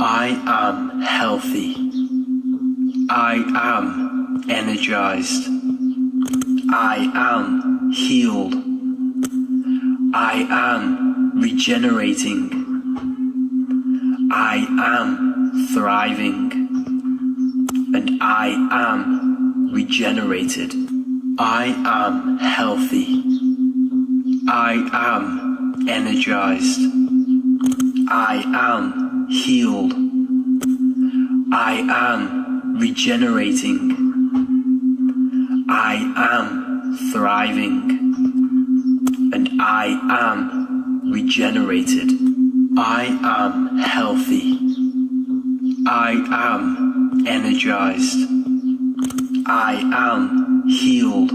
I am healthy. I am energized. I am healed. I am regenerating. I am thriving. And I am regenerated. I am healthy. I am energized. I am healed. I am regenerating. I am thriving. And I am regenerated. I am healthy. I am energized. I am healed.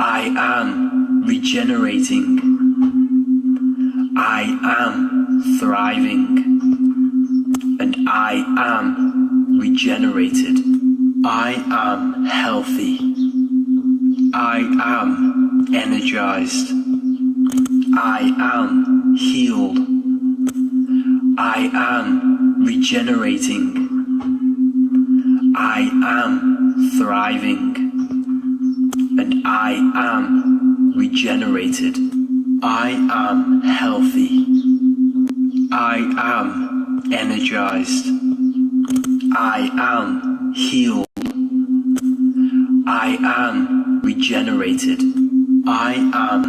I am regenerating. I am thriving. And I am regenerated. I am healthy. I am energized. I am healed. I am regenerating. I am thriving. And I am regenerated. I am healthy. I am energized. I am healed. I am regenerated. I am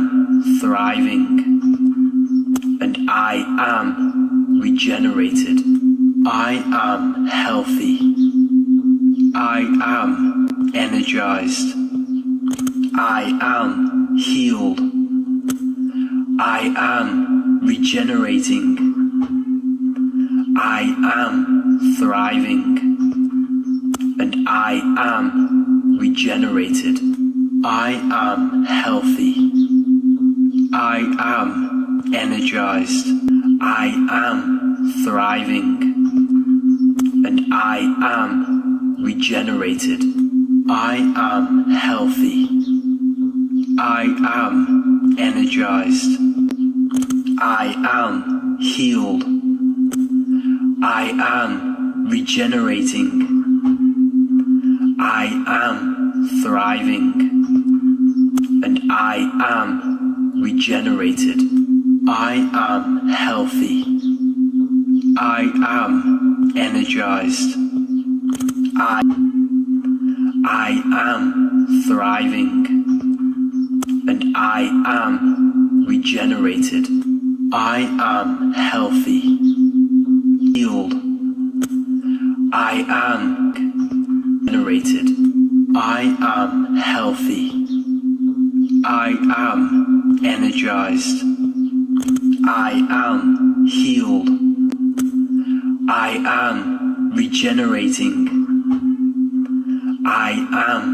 thriving. And I am regenerated. I am healthy. I am energized. I am healed. I am regenerating. I am thriving. And I am regenerated. I am healthy. I am energized. I am thriving. And I am regenerated. I am healthy. I am energized. I am healed. I am regenerating. I am thriving. And I am regenerated. I am healthy. I am energized. I am thriving. And I am regenerated. I am healthy. Healed. I am regenerated. I am healthy. I am energized. I am healed. I am regenerating. I am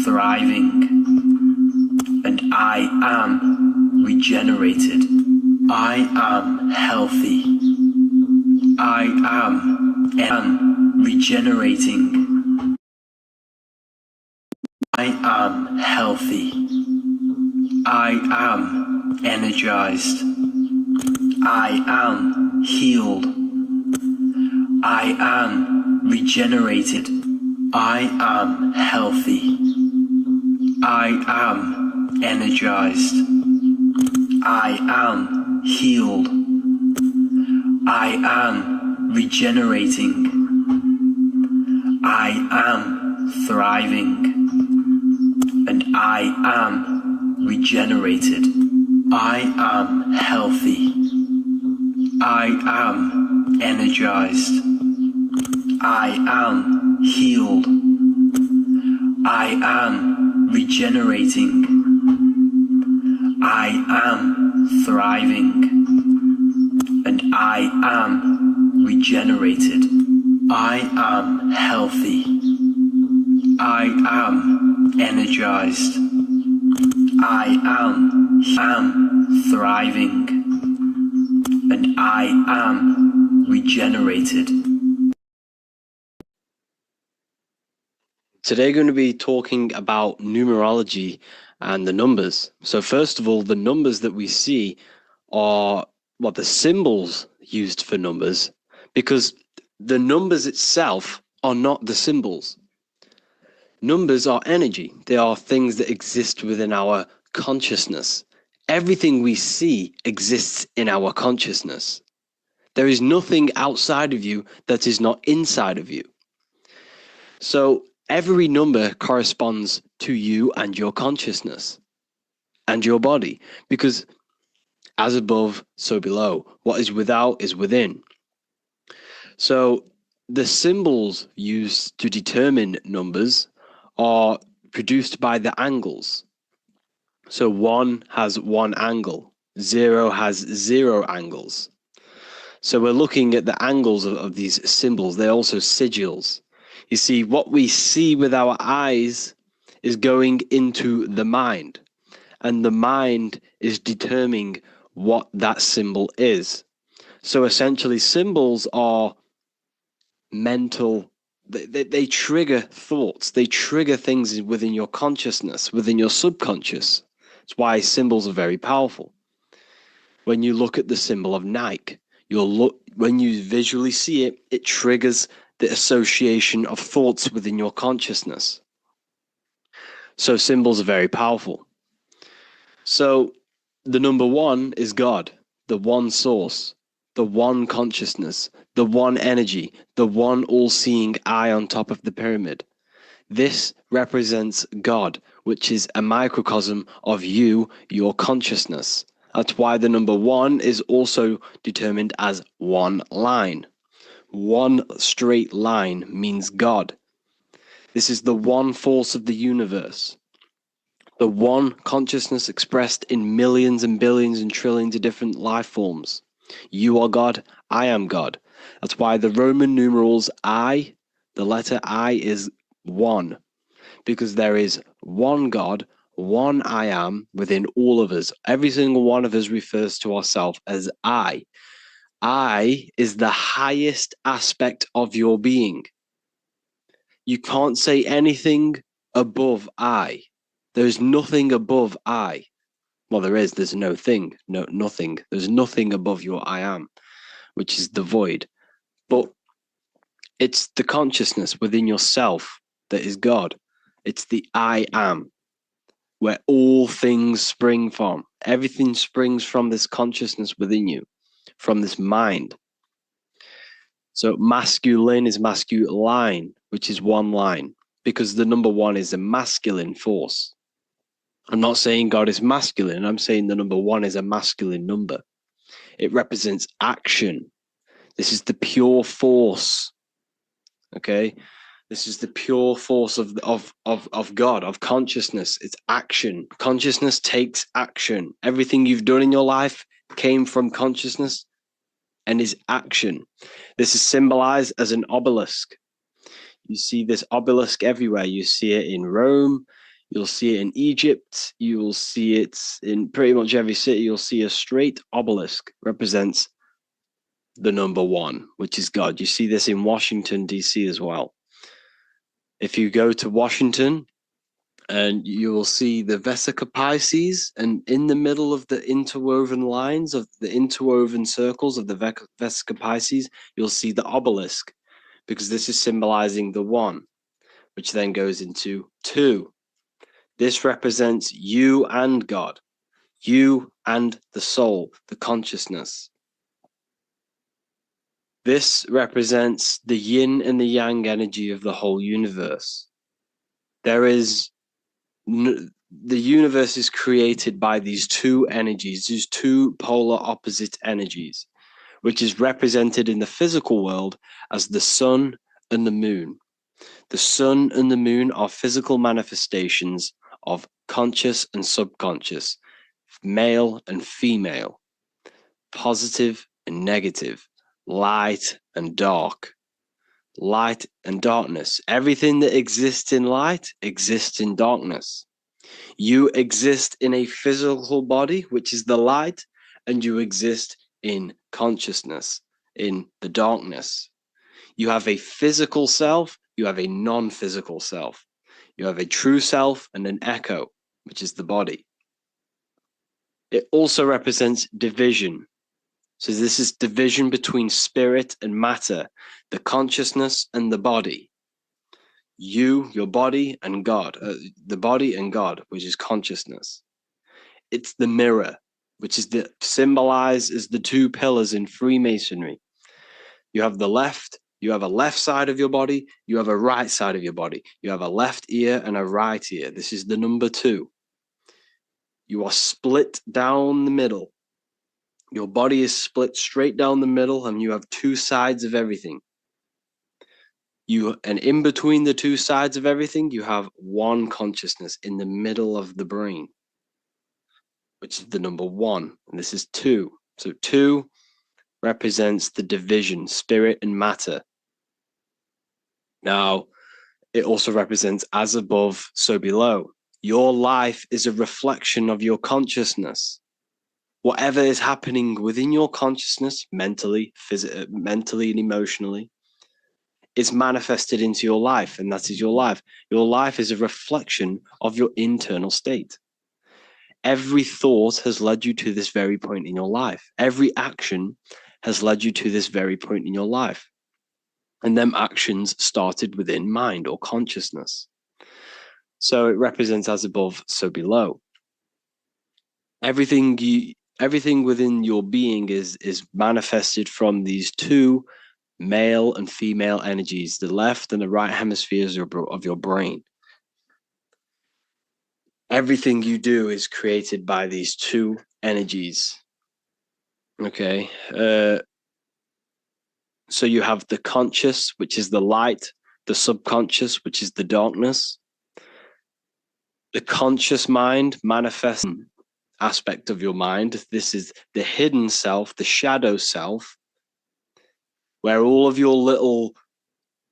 thriving. And I am regenerated. I am healthy. I am regenerating. I am healthy. I am energized. I am healed. I am regenerated. I am healthy. I am energized. I am healed. I am regenerating. I am thriving. And I am regenerated. I am healthy. I am energized. I am healed. I am regenerating. I am thriving. And I am regenerated. I am healthy. I am energized. I am thriving. And I am regenerated. Today, we're going to be talking about numerology and the numbers. So first of all, the numbers that we see are the symbols used for numbers, because the numbers itself are not the symbols. Numbers are energy. They are things that exist within our consciousness. Everything we see exists in our consciousness. There is nothing outside of you that is not inside of you. So every number corresponds to you and your consciousness and your body, because as above, so below. What is without is within. So the symbols used to determine numbers are produced by the angles. So 1 has 1 angle, 0 has 0 angles. So we're looking at the angles of these symbols. They're also sigils. You see, what we see with our eyes is going into the mind, and the mind is determining what that symbol is. So essentially, symbols are mental. They trigger thoughts. They trigger things within your consciousness, within your subconscious. It's why symbols are very powerful. When you look at the symbol of Nike, when you visually see it, it triggers the association of thoughts within your consciousness. So symbols are very powerful. So the number 1 is God, the one source, the one consciousness, the one energy, the one all-seeing eye on top of the pyramid. This represents God, which is a microcosm of you, your consciousness. That's why the number 1 is also determined as one line. One straight line means God. This is the one force of the universe. The one consciousness expressed in millions and billions and trillions of different life forms. You are God, I am God. That's why the Roman numerals I, the letter I is 1, because there is one God, one I am within all of us. Every single one of us refers to ourselves as I. I is the highest aspect of your being. You can't say anything above I. There's nothing above I. Well, there's no thing, nothing. There's nothing above your I am, which is the void. But it's the consciousness within yourself that is God. It's the I am, where all things spring from. Everything springs from this consciousness within you, from this mind. So masculine is masculine, which is one line, because the number 1 is a masculine force. I'm not saying God is masculine. I'm saying the number 1 is a masculine number. It represents action. This is the pure force. Okay? This is the pure force of God, of consciousness. It's action. Consciousness takes action. Everything you've done in your life came from consciousness and is action. This is symbolized as an obelisk. You see this obelisk everywhere. You see it in Rome. You'll see it in Egypt. You will see it in pretty much every city. You'll see a straight obelisk represents the number 1, which is God. You see this in Washington, D.C. as well. If you go to Washington, and you will see the Vesica Pisces, and in the middle of the interwoven lines of the interwoven circles of the Vesica Pisces, you'll see the obelisk, because this is symbolizing the 1, which then goes into 2. This represents you and God, you and the soul, the consciousness. This represents the yin and the yang energy of the whole universe. The universe is created by these 2 energies, these 2 polar opposite energies, which is represented in the physical world as the sun and the moon. The sun and the moon are physical manifestations of conscious and subconscious, male and female, positive and negative, light and dark, light and darkness. Everything that exists in light exists in darkness. You exist in a physical body, which is the light, and you exist in consciousness, in the darkness. You have a physical self, you have a non-physical self. You have a true self and an echo, which is the body. It also represents division. So this is division between spirit and matter, the consciousness and the body. You, your body, and God, the body and God, which is consciousness. It's the mirror, which is symbolized as the two pillars in Freemasonry. You have the left, you have a left side of your body, you have a right side of your body. You have a left ear and a right ear. This is the number 2. You are split down the middle. Your body is split straight down the middle, and you have two sides of everything. And in between the two sides of everything, you have one consciousness in the middle of the brain, which is the number 1. And this is 2. So 2 represents the division, spirit and matter. Now, it also represents as above, so below. Your life is a reflection of your consciousness. Whatever is happening within your consciousness, mentally, mentally and emotionally, is manifested into your life, and that is your life. Your life is a reflection of your internal state. Every thought has led you to this very point in your life. Every action has led you to this very point in your life. And them actions started within mind or consciousness. So it represents as above, so below. Everything within your being is manifested from these two male and female energies, the left and the right hemispheres of your brain. Everything you do is created by these two energies. Okay. So you have the conscious, which is the light, the subconscious, which is the darkness. The conscious mind manifests aspect of your mind. This is the hidden self, the shadow self, where all of your little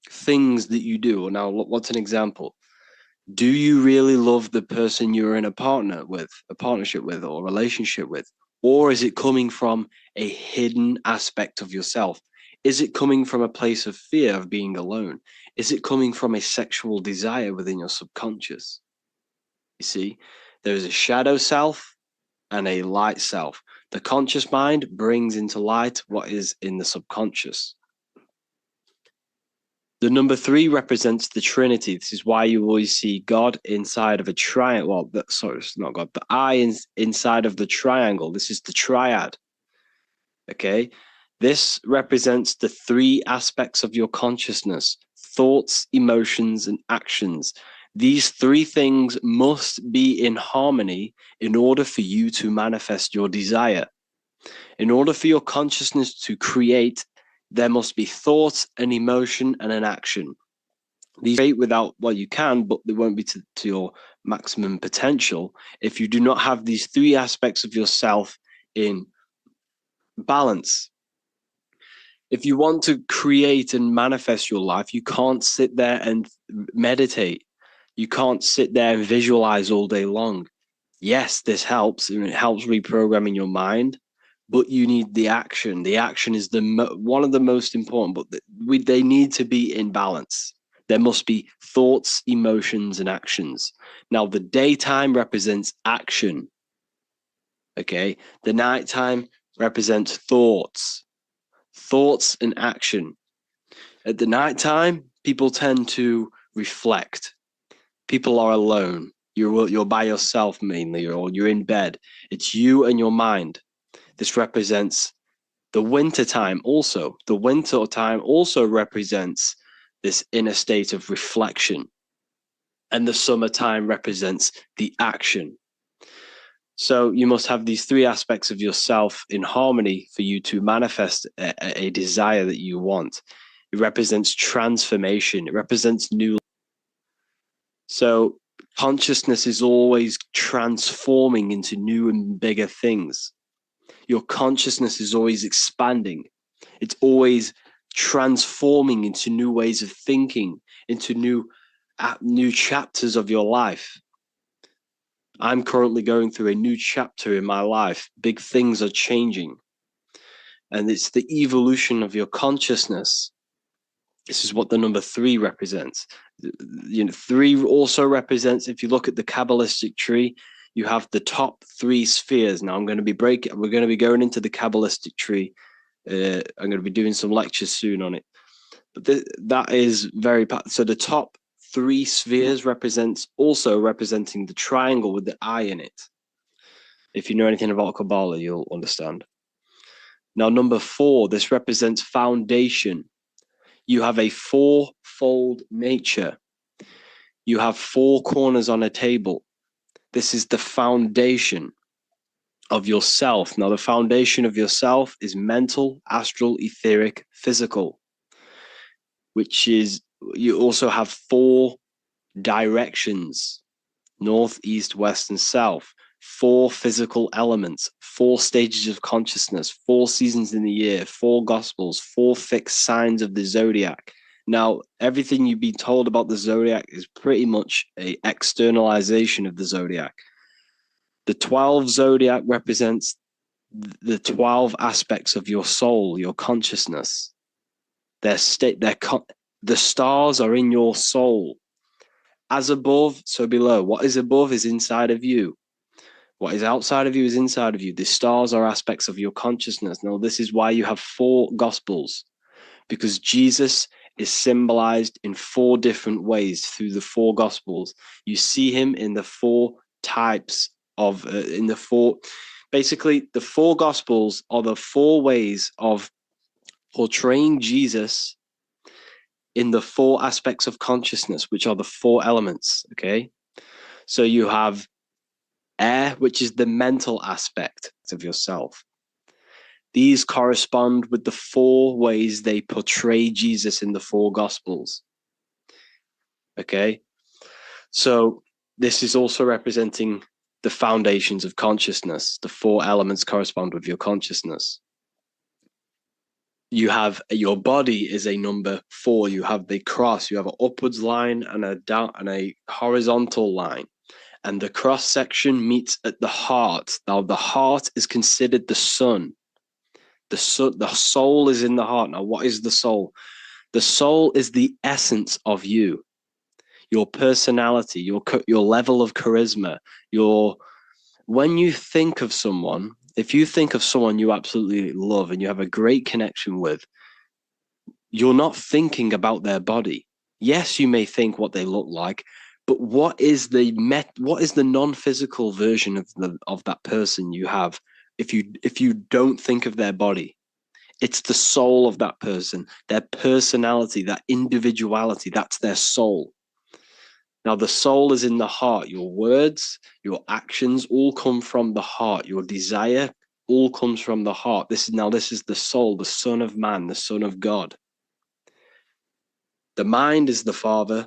things that you do. Now, what's an example? Do you really love the person you're in a partnership with, or relationship with? Or is it coming from a hidden aspect of yourself? Is it coming from a place of fear of being alone? Is it coming from a sexual desire within your subconscious? You see, there is a shadow self and a light self. The conscious mind brings into light what is in the subconscious. The number 3 represents the Trinity. This is why you always see God inside of a triangle. Well, sorry, it's not God, but inside of the triangle. This is the triad. Okay. This represents the 3 aspects of your consciousness: thoughts, emotions, and actions. These 3 things must be in harmony in order for you to manifest your desire. In order for your consciousness to create, there must be thought, an emotion, and an action. These create without, well, you can, but they won't be to your maximum potential if you do not have these 3 aspects of yourself in balance. If you want to create and manifest your life, you can't sit there and meditate. You can't sit there and visualize all day long. Yes, this helps, and it helps reprogramming your mind, but you need the action. The action is one of the most important, but they need to be in balance. There must be thoughts, emotions, and actions. Now, the daytime represents action. Okay, the nighttime represents thoughts and action. At the nighttime, people tend to reflect. People are alone. You're by yourself mainly, or you're in bed. It's you and your mind. This represents the winter time also. The winter time also represents this inner state of reflection. And the summertime represents the action. So you must have these 3 aspects of yourself in harmony for you to manifest a desire that you want. It represents transformation. It represents new. So consciousness is always transforming into new and bigger things. Your consciousness is always expanding. It's always transforming into new ways of thinking, into new chapters of your life. I'm currently going through a new chapter in my life. Big things are changing. And it's the evolution of your consciousness. This is what the number 3 represents. 3 also represents, if you look at the Kabbalistic tree, you have the top 3 spheres. Now we're going to be going into the Kabbalistic tree. I'm going to be doing some lectures soon on it. But that is so the top 3 spheres representing the triangle with the eye in it. If you know anything about Kabbalah, you'll understand. Now, number 4, this represents foundation. You have a 4-fold nature. You have 4 corners on a table. This is the foundation of yourself. Now, the foundation of yourself is mental, astral, etheric, physical, which is, you also have 4 directions: north, east, west, and south. 4 physical elements, 4 stages of consciousness, 4 seasons in the year, 4 gospels, 4 fixed signs of the zodiac. Now, everything you've been told about the zodiac is pretty much an externalization of the zodiac. The 12 zodiac represents the 12 aspects of your soul, your consciousness. The stars are in your soul. As above, so below. What is above is inside of you. What is outside of you is inside of you. The stars are aspects of your consciousness. Now, this is why you have 4 gospels, because Jesus is symbolized in 4 different ways through the 4 gospels. You see him in the 4 types of, basically the 4 gospels are the 4 ways of portraying Jesus in the 4 aspects of consciousness, which are the 4 elements. Okay. So you have air, which is the mental aspect of yourself. These correspond with the 4 ways they portray Jesus in the 4 gospels. Okay. So this is also representing the foundations of consciousness. The 4 elements correspond with your consciousness. You have your body is a number 4. You have the cross. You have an upwards line and a horizontal line. And the cross section meets at the heart. Now, the heart is considered the sun. The soul is in the heart. Now, what is the soul? The soul is the essence of you, your personality, your level of charisma. When you think of someone, if you think of someone you absolutely love and you have a great connection with, you're not thinking about their body. Yes, you may think what they look like, but what is the non-physical version of that person you have if you don't think of their body? It's the soul of that person, their personality, that individuality, that's their soul. Now, the soul is in the heart. Your words, your actions all come from the heart. Your desire all comes from the heart. This is the soul, the Son of Man, the Son of God. The mind is the Father.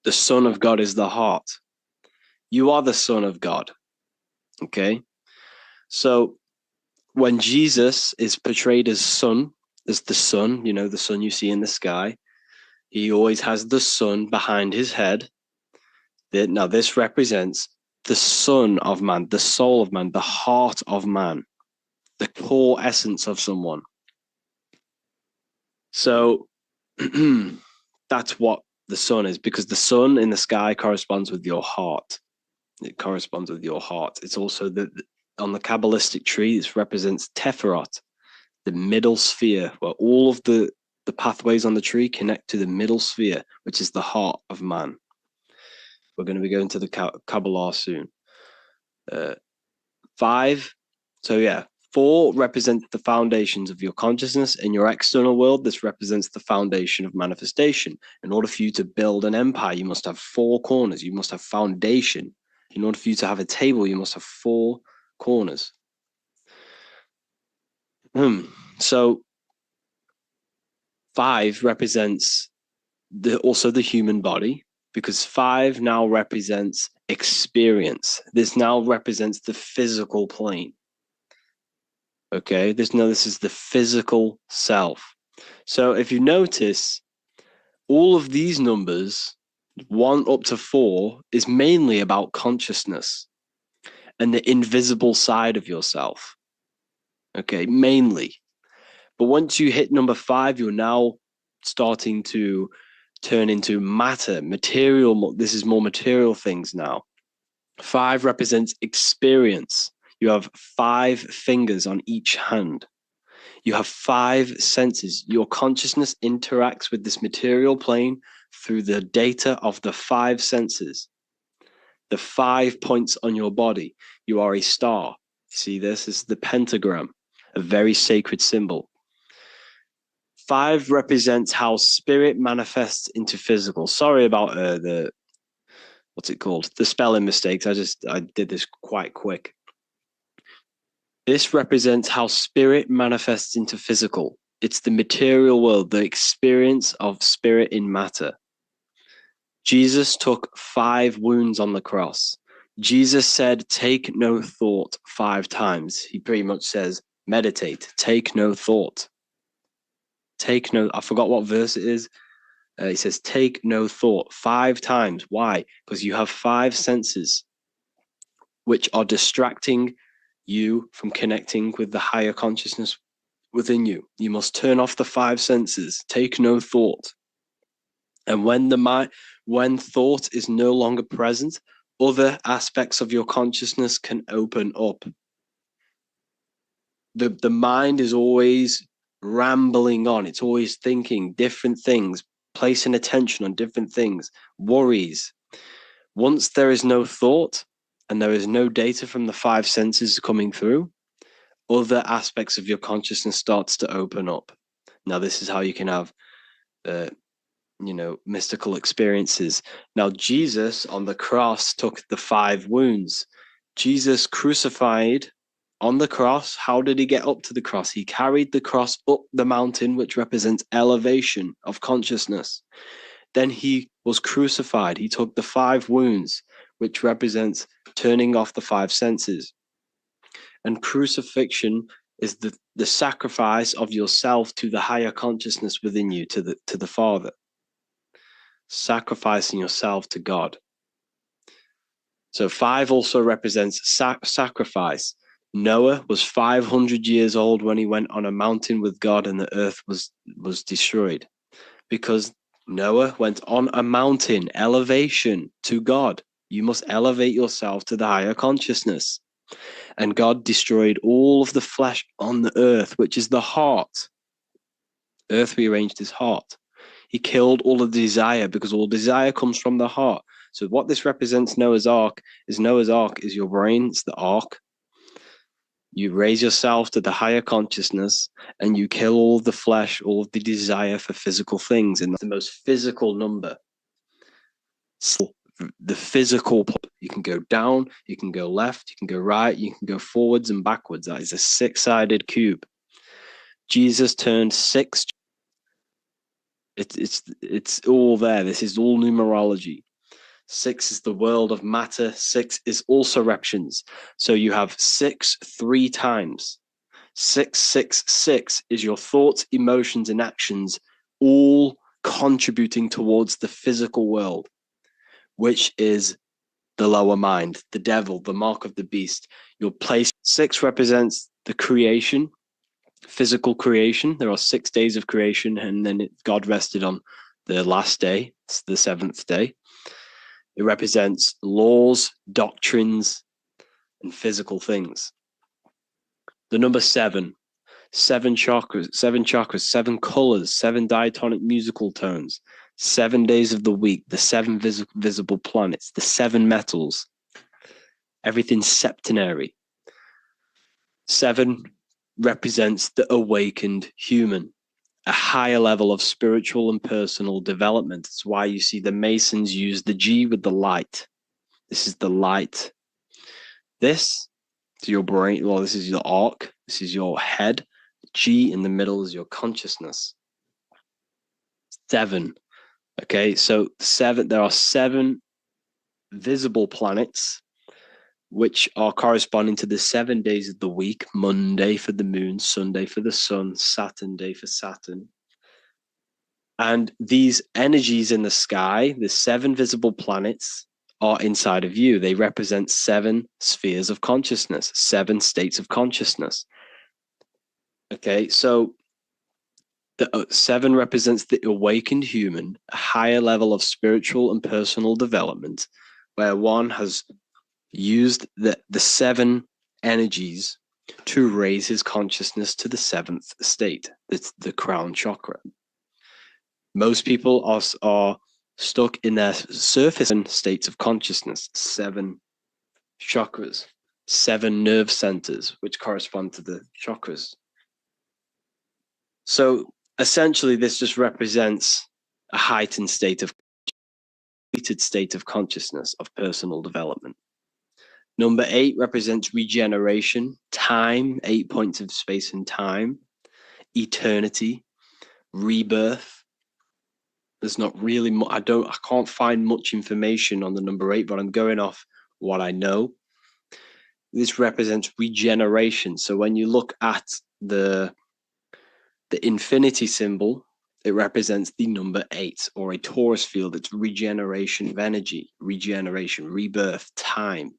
The Son of God is the heart. You are the Son of God. Okay? So when Jesus is portrayed as Son, as the sun, the sun you see in the sky, he always has the sun behind his head. Now, this represents the Son of Man, the soul of man, the heart of man, the core essence of someone. So that's what the sun is, because the sun in the sky corresponds with your heart. It corresponds with your heart. It's also on the Kabbalistic tree, this represents Teferot, the middle sphere, where all of the pathways on the tree connect to the middle sphere, which is the heart of man. We're going to be going to the Kabbalah soon. 5. So yeah, 4 represents the foundations of your consciousness. In your external world, this represents the foundation of manifestation. In order for you to build an empire, you must have 4 corners. You must have foundation. In order for you to have a table, you must have 4 corners. So 5 represents also the human body, because 5 now represents experience. This now represents the physical plane. Okay, this is the physical self. So if you notice, all of these numbers, 1 up to 4, is mainly about consciousness and the invisible side of yourself. Okay, mainly. But once you hit number 5, you're now starting to turn into matter, material. This is more material things now. 5 represents experience. You have 5 fingers on each hand. You have 5 senses. Your consciousness interacts with this material plane through the data of the 5 senses. The 5 points on your body. You are a star. See, this is the pentagram, a very sacred symbol. 5 represents how spirit manifests into physical. Sorry about what's it called? The spelling mistakes. I did this quite quick. This represents how spirit manifests into physical. It's the material world, the experience of spirit in matter. Jesus took 5 wounds on the cross. Jesus said, take no thought 5 times. He pretty much says, meditate, take no thought. I forgot what verse it is. He says, take no thought 5 times. Why? Because you have 5 senses which are distracting you from connecting with the higher consciousness within you. You must turn off the 5 senses. Take no thought. And when thought is no longer present, other aspects of your consciousness can open up. The mind is always rambling on. It's always thinking different things, placing attention on different things, worries. Once there is no thought and there is no data from the 5 senses coming through, other aspects of your consciousness starts to open up. Now, this is how you can have mystical experiences. Now, Jesus on the cross took the 5 wounds. Jesus crucified on the cross. How did he get up to the cross? He carried the cross up the mountain, which represents elevation of consciousness. Then he was crucified. He took the 5 wounds, which represents turning off the 5 senses. And crucifixion is the sacrifice of yourself to the higher consciousness within you, to the Father. Sacrificing yourself to God. So 5 also represents sacrifice. Noah was 500 years old when he went on a mountain with God and the earth was destroyed. Because Noah went on a mountain, elevation to God. You must elevate yourself to the higher consciousness. And God destroyed all of the flesh on the earth, which is the heart. Earth rearranged his heart. He killed all of the desire, because all desire comes from the heart. So what this represents Noah's Ark is your brain, it's the ark. You raise yourself to the higher consciousness and you kill all of the flesh, all of the desire for physical things. And that's the most physical number. So the physical, you can go down, you can go left, you can go right, you can go forwards and backwards. That is a 6-sided cube. Jesus turned 6. It's all there. This is all numerology. 6 is the world of matter. 6 is also reptions. So you have 6 3 times. 666 is your thoughts, emotions, and actions, all contributing towards the physical world, which is the lower mind, the devil, the mark of the beast. Your place. 6 represents the creation, physical creation. There are 6 days of creation, and then God rested on the last day. It's the 7th day. It represents laws, doctrines, and physical things. The number 7, 7 chakras, 7 colors, 7 diatonic musical tones, 7 days of the week, the 7 visible planets, the 7 metals, everything's septenary. 7 represents the awakened human, a higher level of spiritual and personal development. It's why you see the Masons use the G with the light. This is the light. This is your brain. Well, this is your arc. This is your head. G in the middle is your consciousness. 7. Okay, so 7. There are 7 visible planets, which are corresponding to the 7 days of the week. Monday for the moon, Sunday for the sun, Saturn day for Saturn. And these energies in the sky, the 7 visible planets, are inside of you. They represent 7 spheres of consciousness, 7 states of consciousness. Okay, so the 7 represents the awakened human, a higher level of spiritual and personal development, where one has used the 7 energies to raise his consciousness to the 7th state. It's the crown chakra. Most people are stuck in their surface states of consciousness, 7 chakras, 7 nerve centers, which correspond to the chakras. So essentially, this just represents a heightened state of consciousness of personal development. Number 8 represents regeneration, time, 8 points of space and time, eternity, rebirth. There's not really I can't find much information on the number 8, but I'm going off what I know. This represents regeneration. So when you look at the infinity symbol, it represents the number 8, or a torus field. It's regeneration of energy, regeneration, rebirth, time.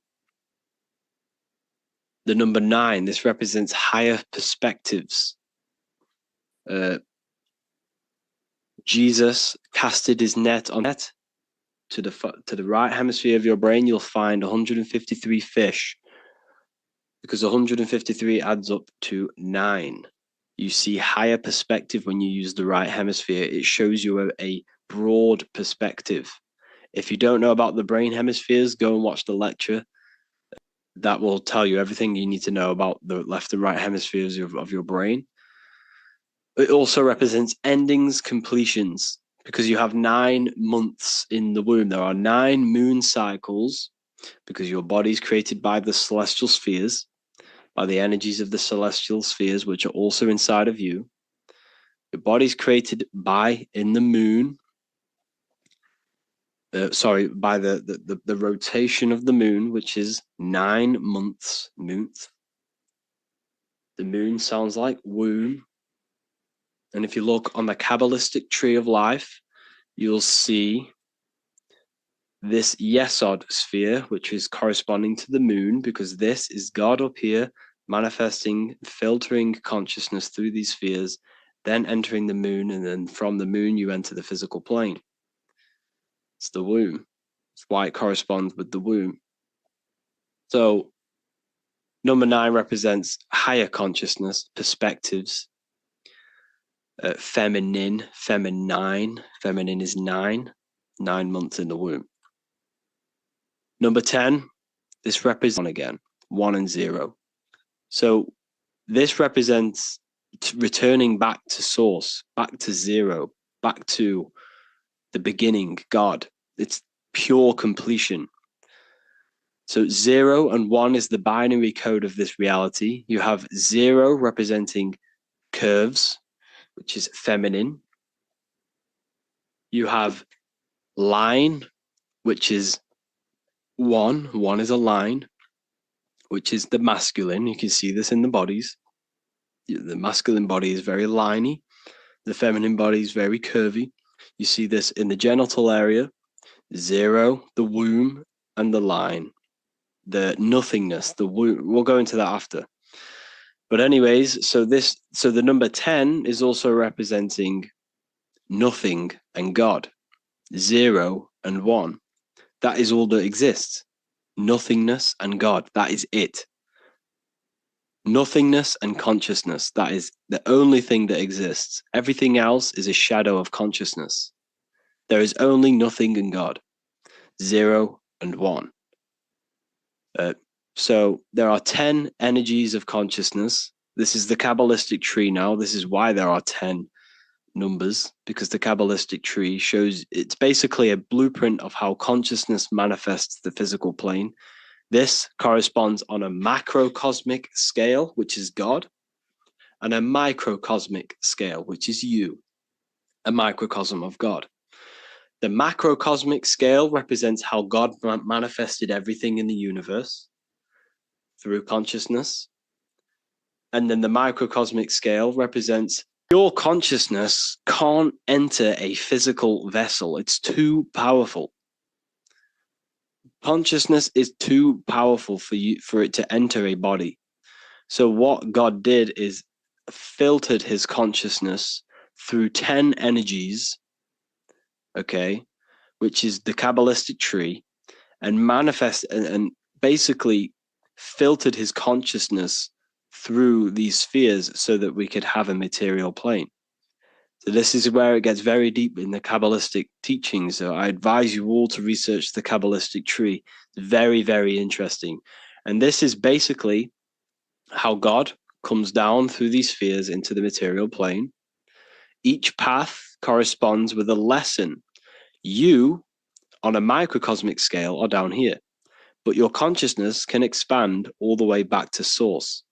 The number 9, this represents higher perspectives. Jesus casted his net on net to the right hemisphere of your brain. You'll find 153 fish, because 153 adds up to 9. You see higher perspective when you use the right hemisphere. It shows you a broad perspective. If you don't know about the brain hemispheres, go and watch the lecture. That will tell you everything you need to know about the left and right hemispheres of your brain. It also represents endings, completions, because you have 9 months in the womb. There are 9 moon cycles, because your body is created by the celestial spheres, by the energies of the celestial spheres, which are also inside of you. Your body's created in the moon. By the rotation of the moon, which is 9 months. The moon sounds like womb. And if you look on the Kabbalistic tree of life, you'll see this Yesod sphere, which is corresponding to the moon, because this is God up here manifesting, filtering consciousness through these spheres, then entering the moon, and then from the moon you enter the physical plane. It's the womb. It's why it corresponds with the womb. So number 9 represents higher consciousness, perspectives, feminine. Feminine is 9 months in the womb. Number 10, this represents 1 again, 1 and 0. So this represents returning back to source, back to 0, back to the beginning, God. It's pure completion. So 0 and 1 is the binary code of this reality. You have 0 representing curves, which is feminine. You have line, which is 1. 1 is a line, which is the masculine. You can see this in the bodies. The masculine body is very liney. The feminine body is very curvy. You see this in the genital area. 0, the womb, and the line. The nothingness, the womb. We'll go into that after. But anyways, so the number 10 is also representing nothing and God. 0 and 1. That is all that exists. Nothingness and God. That is it. Nothingness and consciousness. That is the only thing that exists. Everything else is a shadow of consciousness. There is only nothing and God. 0 and 1. So there are 10 energies of consciousness. This is the Kabbalistic tree now. This is why there are 10 numbers, because the Kabbalistic tree shows it's basically a blueprint of how consciousness manifests the physical plane. This corresponds on a macrocosmic scale, which is God, and a microcosmic scale, which is you, a microcosm of God. The macrocosmic scale represents how God manifested everything in the universe through consciousness. And then the microcosmic scale represents your consciousness can't enter a physical vessel. It's too powerful. Consciousness is too powerful for it to enter a body. So what God did is filtered his consciousness through 10 energies, okay, which is the Kabbalistic tree, and manifest and basically filtered his consciousness through these spheres so that we could have a material plane. So this is where it gets very deep in the Kabbalistic teachings. So I advise you all to research the Kabbalistic tree. It's very, very interesting. And this is basically how God comes down through these spheres into the material plane. Each path corresponds with a lesson. You, on a microcosmic scale, are down here, but your consciousness can expand all the way back to source,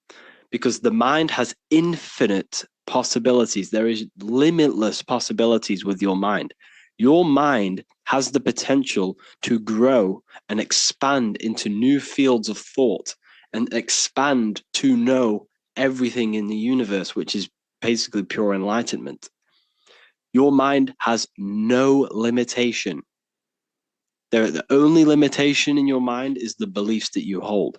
because the mind has infinite possibilities. There is limitless possibilities with your mind. Your mind has the potential to grow and expand into new fields of thought and expand to know everything in the universe, which is basically pure enlightenment. Your mind has no limitation. The only limitation in your mind is the beliefs that you hold.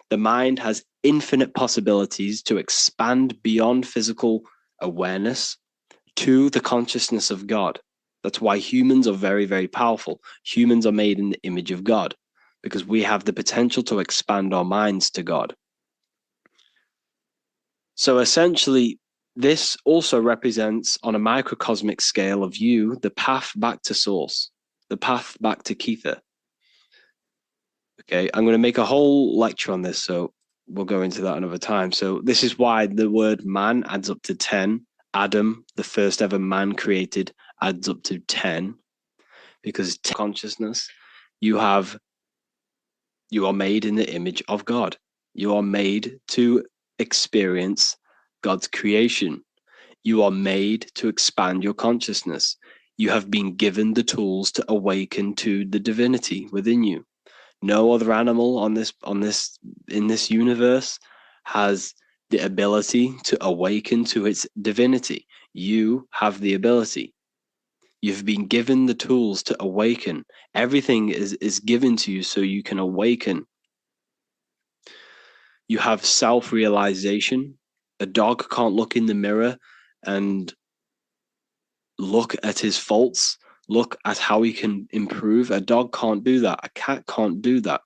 The mind has infinite possibilities to expand beyond physical awareness to the consciousness of God. That's why humans are very, very powerful. Humans are made in the image of God because we have the potential to expand our minds to God. So essentially, this also represents, on a microcosmic scale of you, the path back to source, the path back to Kether. Okay, I'm going to make a whole lecture on this, so we'll go into that another time. So this is why the word man adds up to 10. Adam, the first ever man created, adds up to 10, because consciousness, you are made in the image of God. You are made to experience God's creation. You are made to expand your consciousness. You have been given the tools to awaken to the divinity within you. No other animal in this universe has the ability to awaken to its divinity. You have the ability. You've been given the tools to awaken. Everything is given to you so you can awaken. You have self-realization. A dog can't look in the mirror and look at his faults, look at how he can improve. A dog can't do that. A cat can't do that.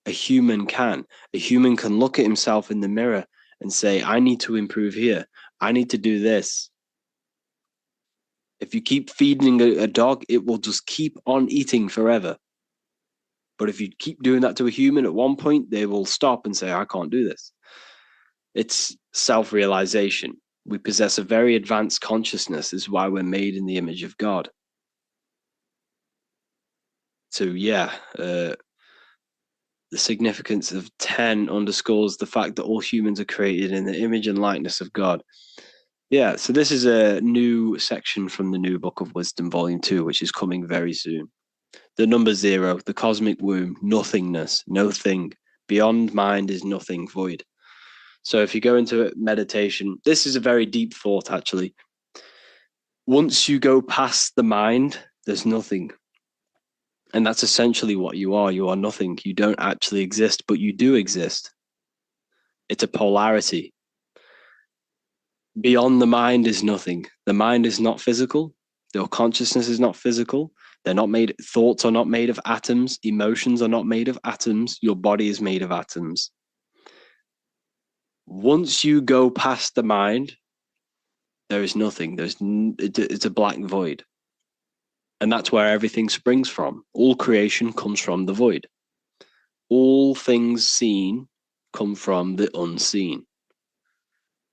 A human can. A human can look at himself in the mirror and say, I need to improve here. I need to do this. If you keep feeding a dog, it will just keep on eating forever. But if you keep doing that to a human, at one point, they will stop and say, I can't do this. It's self-realization. We possess a very advanced consciousness. This is why we're made in the image of God. So yeah, the significance of 10 underscores the fact that all humans are created in the image and likeness of God. Yeah, so this is a new section from the New Book of Wisdom, Volume 2, which is coming very soon. The number 0, the cosmic womb, nothingness, no thing. Beyond mind is nothing, void. So if you go into meditation, this is a very deep thought, actually. Once you go past the mind, there's nothing. And that's essentially what you are. You are nothing. You don't actually exist, but you do exist. It's a polarity. Beyond the mind is nothing. The mind is not physical. Your consciousness is not physical. They're not made, thoughts are not made of atoms. Emotions are not made of atoms. Your body is made of atoms. Once you go past the mind, there is nothing. It's a black void. And that's where everything springs from. All creation comes from the void. All things seen come from the unseen.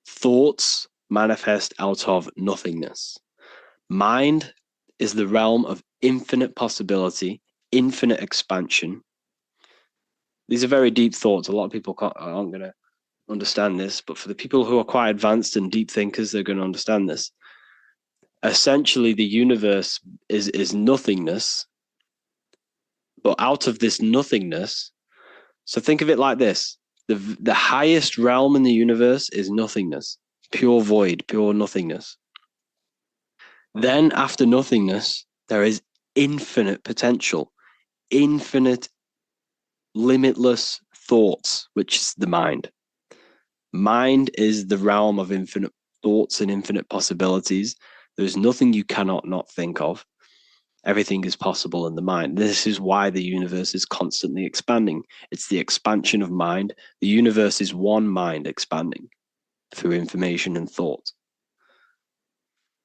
Thoughts manifest out of nothingness. Mind is the realm of infinite possibility, infinite expansion. These are very deep thoughts. A lot of people aren't going to understand this, but for the people who are quite advanced and deep thinkers, they're going to understand this. Essentially, the universe is nothingness, but out of this nothingness, so think of it like this. The highest realm in the universe is nothingness, pure void, pure nothingness. Then after nothingness, there is infinite potential, infinite, limitless thoughts, which is the mind. Mind is the realm of infinite thoughts and infinite possibilities. There's nothing you cannot not think of. Everything is possible in the mind. This is why the universe is constantly expanding. It's the expansion of mind. The universe is one mind expanding through information and thought.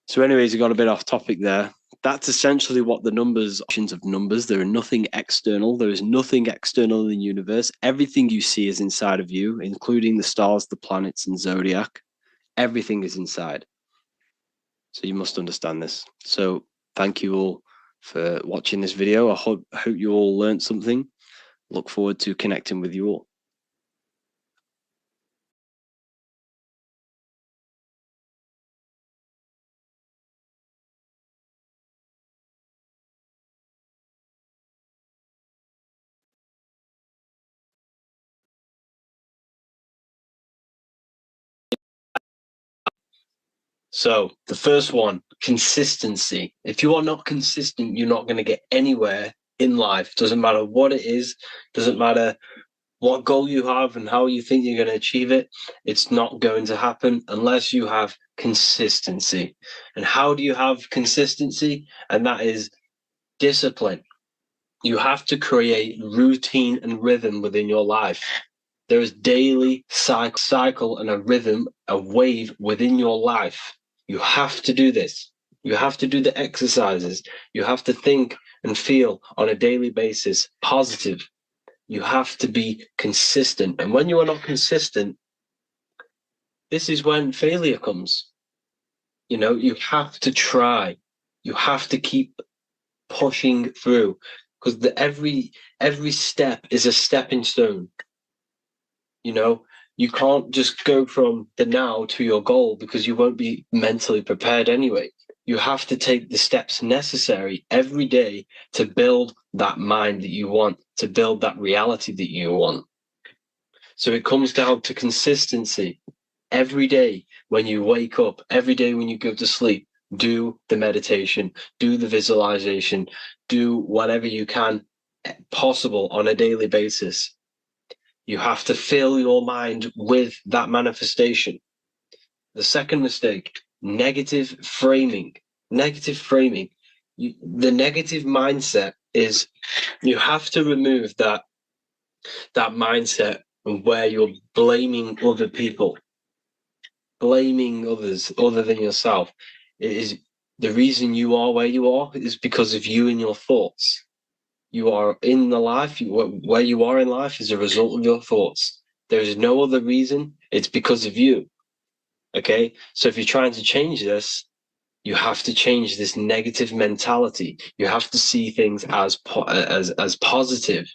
So anyways, we got a bit off topic there. That's essentially what the numbers, options of numbers. There are nothing external. There is nothing external in the universe. Everything you see is inside of you, including the stars, the planets, and zodiac. Everything is inside. So you must understand this. So thank you all for watching this video. I hope you all learned something. Look forward to connecting with you all. So the first one, consistency. If you are not consistent, you're not going to get anywhere in life. Doesn't matter what it is, doesn't matter what goal you have and how you think you're going to achieve it. It's not going to happen unless you have consistency. And how do you have consistency? And that is discipline. You have to create routine and rhythm within your life. There is daily cycle and a rhythm, a wave within your life. You have to do this. You have to do the exercises. You have to think and feel on a daily basis positive. You have to be consistent. And when you are not consistent, this is when failure comes. You know, you have to try. You have to keep pushing through, because every step is a stepping stone. You know, you can't just go from the now to your goal, because you won't be mentally prepared anyway. You have to take the steps necessary every day to build that mind that you want, to build that reality that you want. So it comes down to consistency. Every day when you wake up, every day when you go to sleep, do the meditation, do the visualization, do whatever you can possible on a daily basis. You have to fill your mind with that manifestation. The second mistake, negative framing. Negative framing. The negative mindset is, you have to remove that mindset where you're blaming other people, blaming others other than yourself. It is the reason you are where you are is because of you and your thoughts. You are in the life, where you are in life is a result of your thoughts. There is no other reason. It's because of you. Okay? So if you're trying to change this, you have to change this negative mentality. You have to see things as positive.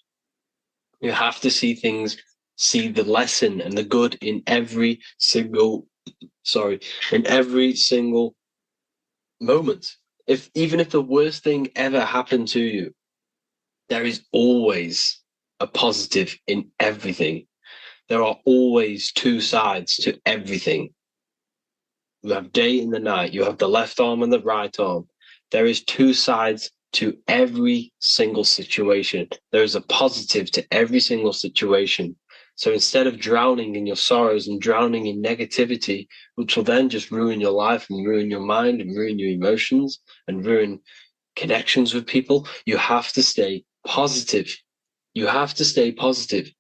You have to see the lesson and the good in every single moment. Even if the worst thing ever happened to you, there is always a positive in everything. There are always two sides to everything. You have day and the night. You have the left arm and the right arm. There is two sides to every single situation. There is a positive to every single situation. So instead of drowning in your sorrows and drowning in negativity, which will then just ruin your life and ruin your mind and ruin your emotions and ruin connections with people, you have to stay positive. You have to stay positive.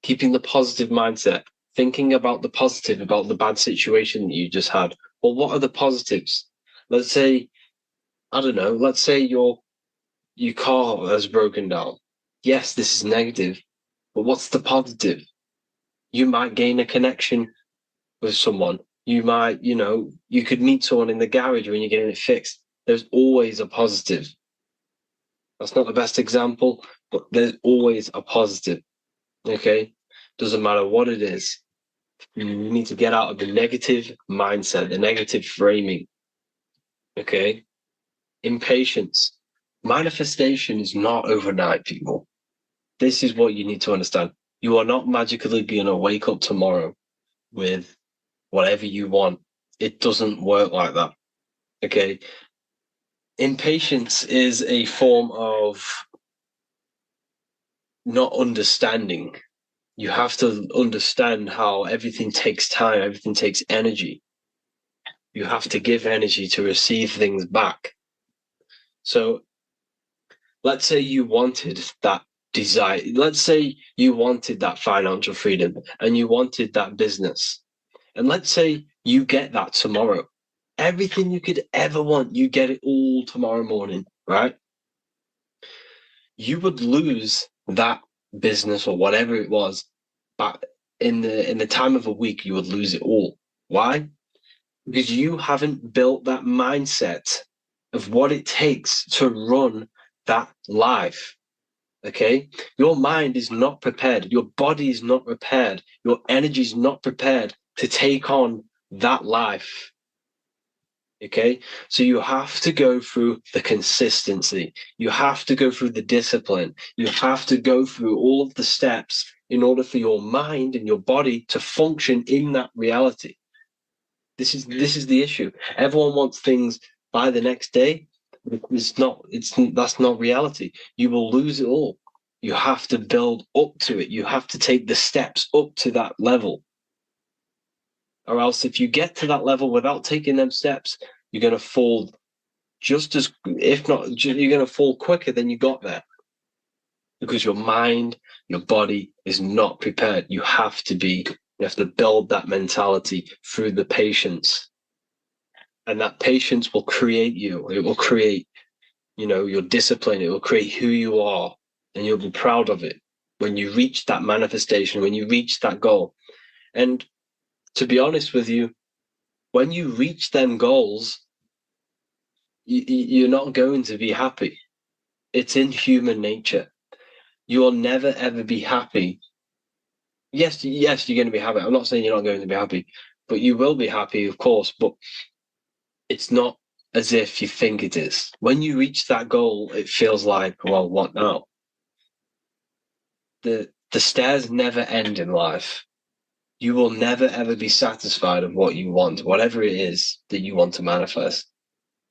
Keeping the positive mindset, thinking about the positive, about the bad situation that you just had. Well, what are the positives? Let's say, I don't know, let's say your car has broken down. Yes, this is negative, but what's the positive? You might gain a connection with someone. You might, you could meet someone in the garage when you're getting it fixed. There's always a positive. That's not the best example, but there's always a positive. Okay? Doesn't matter what it is. You need to get out of the negative mindset, the negative framing. Okay? Impatience. Manifestation is not overnight, people. This is what you need to understand. You are not magically going to wake up tomorrow with whatever you want. It doesn't work like that. Okay? Impatience is a form of not understanding. You have to understand how everything takes time, everything takes energy. You have to give energy to receive things back. So let's say you wanted that desire. Let's say you wanted that financial freedom and you wanted that business. And let's say you get that tomorrow. Everything you could ever want, you get it all tomorrow morning, right? You would lose that business or whatever it was, but in the time of a week, you would lose it all. Why? Because you haven't built that mindset of what it takes to run that life. Okay, your mind is not prepared, your body is not prepared, your energy is not prepared to take on that life. Okay, so you have to go through the consistency, you have to go through the discipline, you have to go through all of the steps in order for your mind and your body to function in that reality. This is the issue. Everyone wants things by the next day. That's not reality. You will lose it all. You have to build up to it. You have to take the steps up to that level. Or else if you get to that level without taking them steps, you're going to fall just as, if not, you're going to fall quicker than you got there. Because your mind, your body is not prepared. You have to build that mentality through the patience. And that patience will create you. It will create, your discipline. It will create who you are, and you'll be proud of it when you reach that manifestation, when you reach that goal. And to be honest with you, when you reach them goals, you're not going to be happy. It's in human nature. You'll never ever be happy. Yes, you're going to be happy. I'm not saying you're not going to be happy, but you will be happy, of course. But it's not as if you think it is. When you reach that goal, it feels like, well, what now? The stairs never end in life. You will never ever be satisfied of what you want, whatever it is that you want to manifest.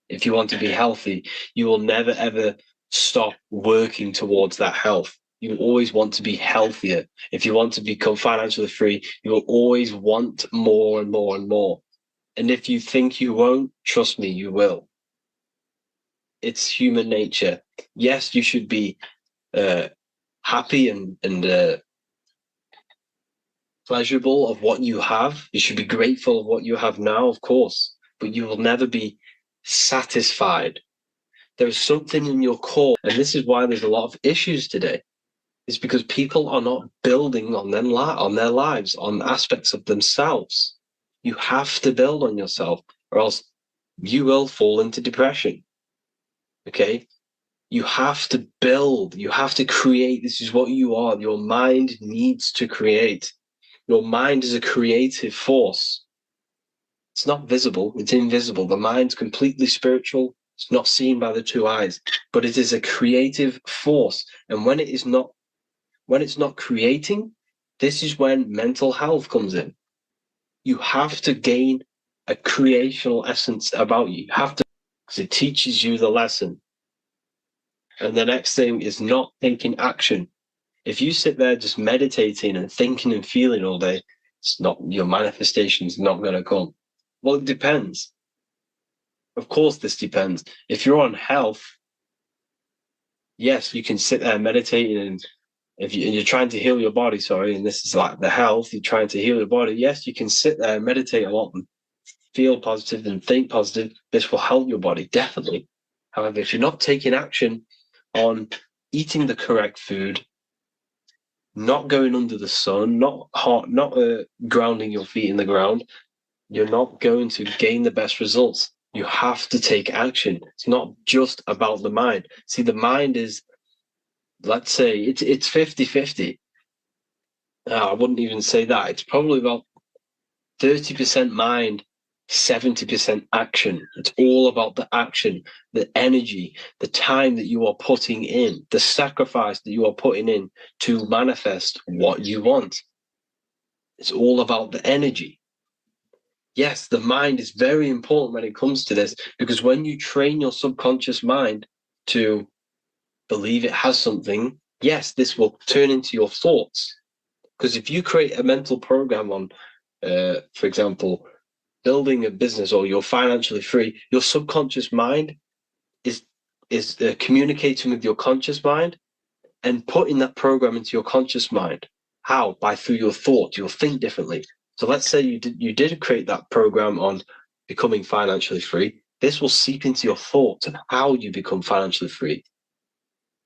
If you want to be healthy, you will never ever stop working towards that health. You will always want to be healthier. If you want to become financially free, you will always want more and more and more. And if you think you won't, trust me, you will. It's human nature. Yes, you should be happy and pleasurable of what you have. You should be grateful of what you have now, of course, but you will never be satisfied. There is something in your core, and this is why there's a lot of issues today. It's because people are not building on their lives, on aspects of themselves. You have to build on yourself, or else you will fall into depression. Okay? You have to build, you have to create. This is what you are. Your mind needs to create. Your mind is a creative force. It's not visible, it's invisible. The mind's completely spiritual. It's not seen by the two eyes, but it is a creative force. And when it's not creating, this is when mental health comes in. You have to gain a creational essence about you. You have to, because it teaches you the lesson. And the next thing is not taking action. If you sit there just meditating and thinking and feeling all day, your manifestation's not going to come. Well, it depends. Of course, this depends. If you're on health, yes, you can sit there meditating, and if you're trying to heal your body, and this is like the health, you're trying to heal your body. Yes, you can sit there and meditate a lot and feel positive and think positive. This will help your body, definitely. However, if you're not taking action on eating the correct food, not going under the sun, not grounding your feet in the ground, you're not going to gain the best results. You have to take action. It's not just about the mind. See, the mind is, let's say, it's 50-50. I wouldn't even say that. It's probably about 30% mind, 70% action. It's all about the action, the energy, the time that you are putting in, the sacrifice that you are putting in to manifest what you want. It's all about the energy. Yes, the mind is very important when it comes to this, because when you train your subconscious mind to believe it has something, yes, this will turn into your thoughts. Because if you create a mental program on, for example, building a business or you're financially free, your subconscious mind is is communicating with your conscious mind and putting that program into your conscious mind. How? By through your thought. You'll think differently. So let's say you did create that program on becoming financially free. This will seep into your thoughts and how you become financially free,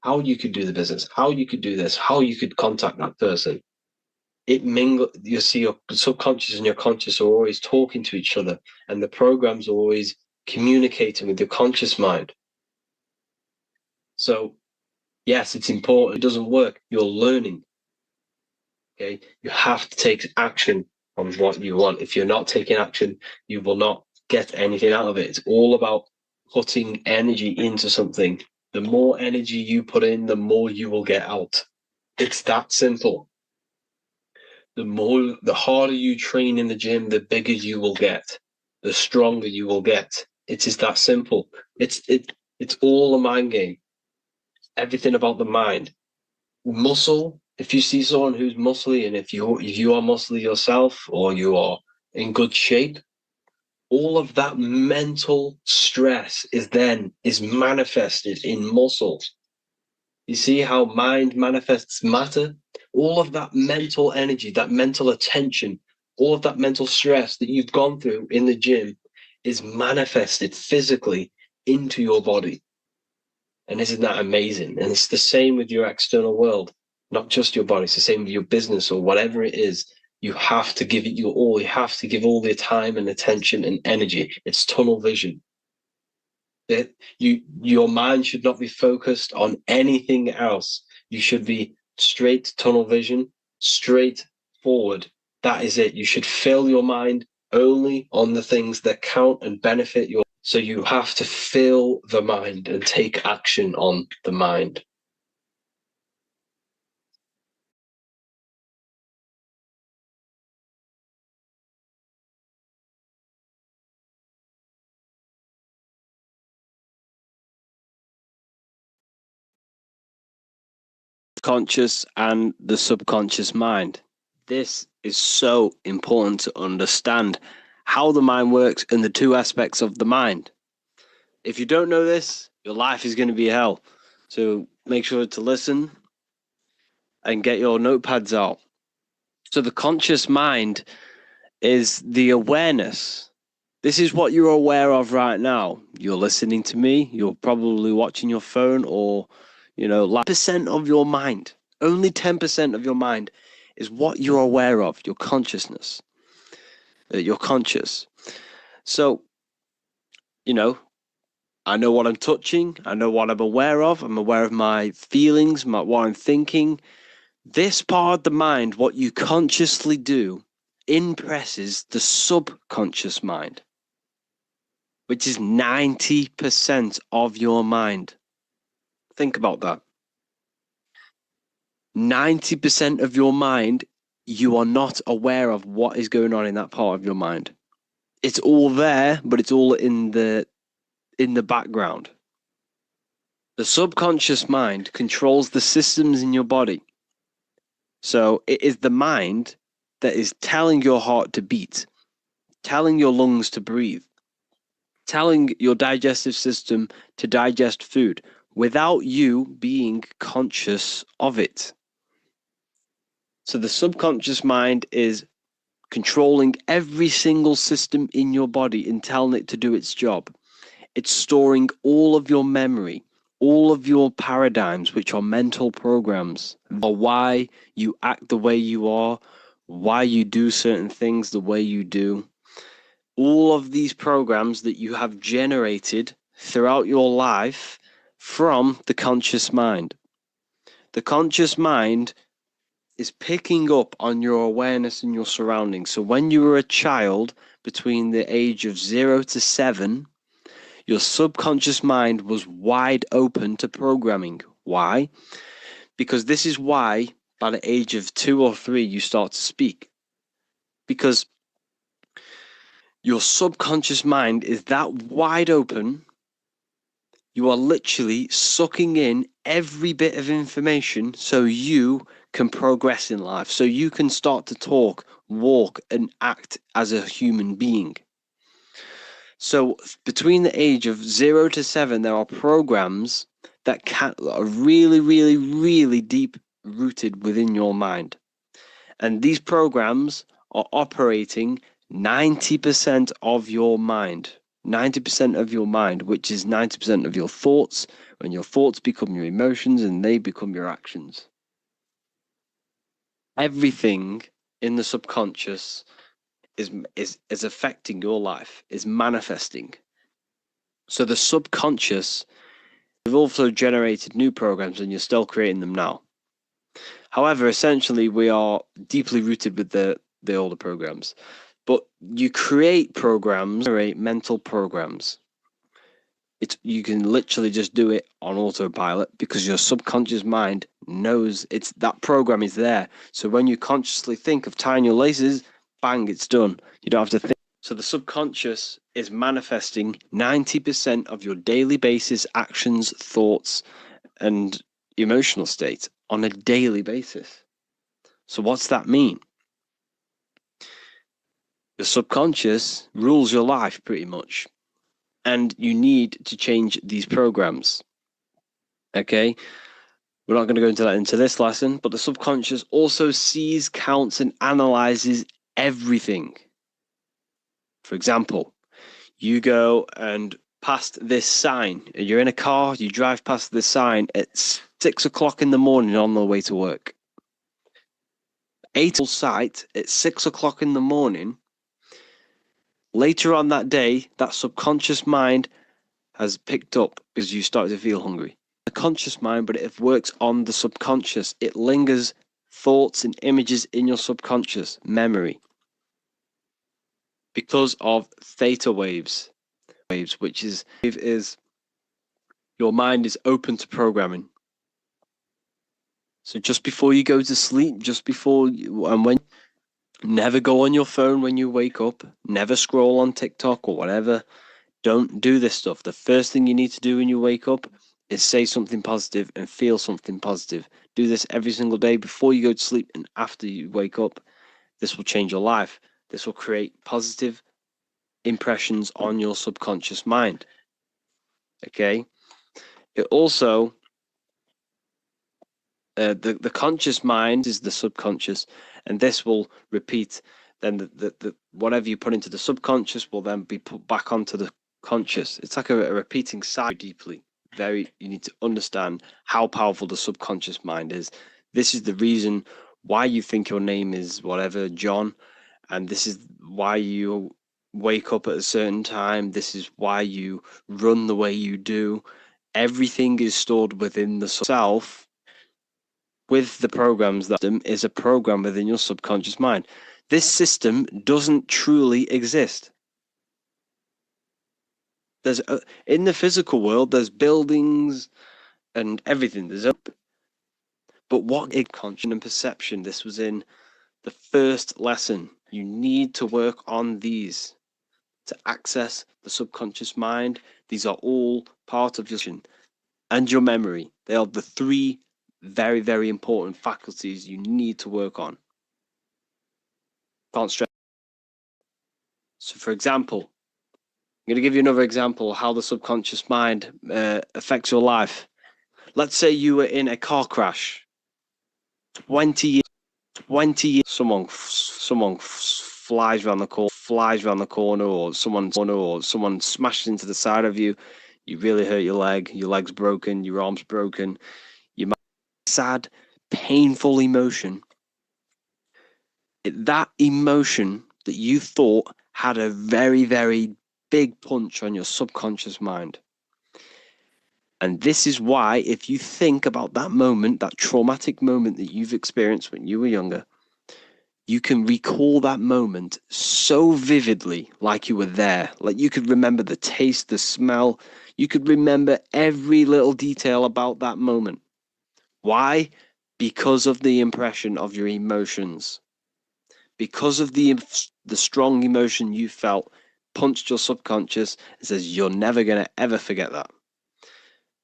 how you could do the business, how you could do this, how you could contact that person. You see your subconscious and your conscious are always talking to each other, and the programs are always communicating with your conscious mind. So yes, it's important. It doesn't work. You're learning. Okay, you have to take action on what you want. If you're not taking action, you will not get anything out of it. It's all about putting energy into something. The more energy you put in, the more you will get out. It's that simple. The harder you train in the gym, the bigger you will get, the stronger you will get. It is that simple. It's all a mind game. Everything about the mind. Muscle. If you see someone who's muscly, and if you are muscly yourself, or you are in good shape, all of that mental stress is manifested in muscle. You see how mind manifests matter? All of that mental energy, that mental attention, all of that mental stress that you've gone through in the gym is manifested physically into your body. And isn't that amazing? And it's the same with your external world, not just your body. It's the same with your business or whatever it is. You have to give it your all. You have to give all the time and attention and energy. It's tunnel vision. Your mind should not be focused on anything else. You should be straight tunnel vision, straight forward. That is it. You should fill your mind only on the things that count and benefit your. So you have to fill the mind and take action on the mind. Conscious and the subconscious mind. This is so important to understand how the mind works and the two aspects of the mind. If you don't know this, your life is going to be hell. So make sure to listen and get your notepads out. So the conscious mind is the awareness. This is what you're aware of right now. You're listening to me. You're probably watching your phone, or, 10% of your mind. Only 10% of your mind is what you're aware of, your consciousness. You're conscious. So, I know what I'm touching. I know what I'm aware of. I'm aware of my feelings, what I'm thinking. This part of the mind, what you consciously do, impresses the subconscious mind, which is 90% of your mind. Think about that. 90% of your mind, you are not aware of what is going on in that part of your mind. It's all there, but it's all in the background. The subconscious mind controls the systems in your body. So it is the mind that is telling your heart to beat, telling your lungs to breathe, telling your digestive system to digest food without you being conscious of it. So the subconscious mind is controlling every single system in your body and telling it to do its job. It's storing all of your memory, all of your paradigms, which are mental programs, or why you act the way you are, why you do certain things the way you do. All of these programs that you have generated throughout your life from the conscious mind. The conscious mind is picking up on your awareness and your surroundings. So when you were a child between the age of 0 to 7, your subconscious mind was wide open to programming. Why? Because this is why by the age of 2 or 3 you start to speak. Because your subconscious mind is that wide open. You are literally sucking in every bit of information so you can progress in life, so you can start to talk, walk, and act as a human being. So between the age of 0 to 7, there are programs that are really, really, really deep rooted within your mind. And these programs are operating 90% of your mind. 90% of your mind, which is 90% of your thoughts, and your thoughts become your emotions and they become your actions. Everything in the subconscious is affecting your life, is manifesting. So the subconscious, we've also generated new programs and you're still creating them now. However, essentially we are deeply rooted with the older programs. But you create programs, create mental programs. You can literally just do it on autopilot because your subconscious mind knows that program is there. So when you consciously think of tying your laces, bang, it's done. You don't have to think. So the subconscious is manifesting 90% of your daily basis actions, thoughts, and emotional state on a daily basis. So what's that mean? The subconscious rules your life pretty much. And you need to change these programs. Okay? We're not going to go into this lesson, but the subconscious also sees, counts, and analyzes everything. For example, you go and past this sign. You're in a car, you drive past this sign at 6 o'clock in the morning on the way to work. 8 sight at 6 o'clock in the morning. Later on that day, that subconscious mind has picked up because you started to feel hungry. The conscious mind, but it works on the subconscious. It lingers thoughts and images in your subconscious memory because of theta waves, which is your mind is open to programming. So just before you go to sleep, never go on your phone when you wake up, never scroll on TikTok or whatever. Don't do this stuff. The first thing you need to do when you wake up is say something positive and feel something positive. Do this every single day before you go to sleep and after you wake up. This will change your life. This will create positive impressions on your subconscious mind. Okay? It also, the conscious mind is the subconscious, and this will repeat. Then the whatever you put into the subconscious will then be put back onto the conscious. It's like a repeating cycle deeply. You need to understand how powerful the subconscious mind is. This is the reason why you think your name is whatever, John, and this is why you wake up at a certain time. This is why you run the way you do. Everything is stored within the self with the programs. That is a program within your subconscious mind. This system doesn't truly exist. There's in the physical world, there's buildings and everything. But what is conscious and perception? This was in the first lesson. You need to work on these to access the subconscious mind. These are all part of your and your memory. They are the three very, very important faculties you need to work on. Can't stress. So, for example, I'm going to give you another example of how the subconscious mind affects your life. Let's say you were in a car crash. 20 years, someone flies around the corner, or someone smashes into the side of you. You really hurt your leg's broken, your arm's broken. You might sad, painful emotion. That emotion that you thought had a very, very big punch on your subconscious mind. And this is why, if you think about that moment, that traumatic moment that you've experienced when you were younger, you can recall that moment so vividly, like you were there. Like you could remember the taste, the smell. You could remember every little detail about that moment. Why? Because of the impression of your emotions. Because of the strong emotion you felt punched your subconscious and says, you're never going to ever forget that.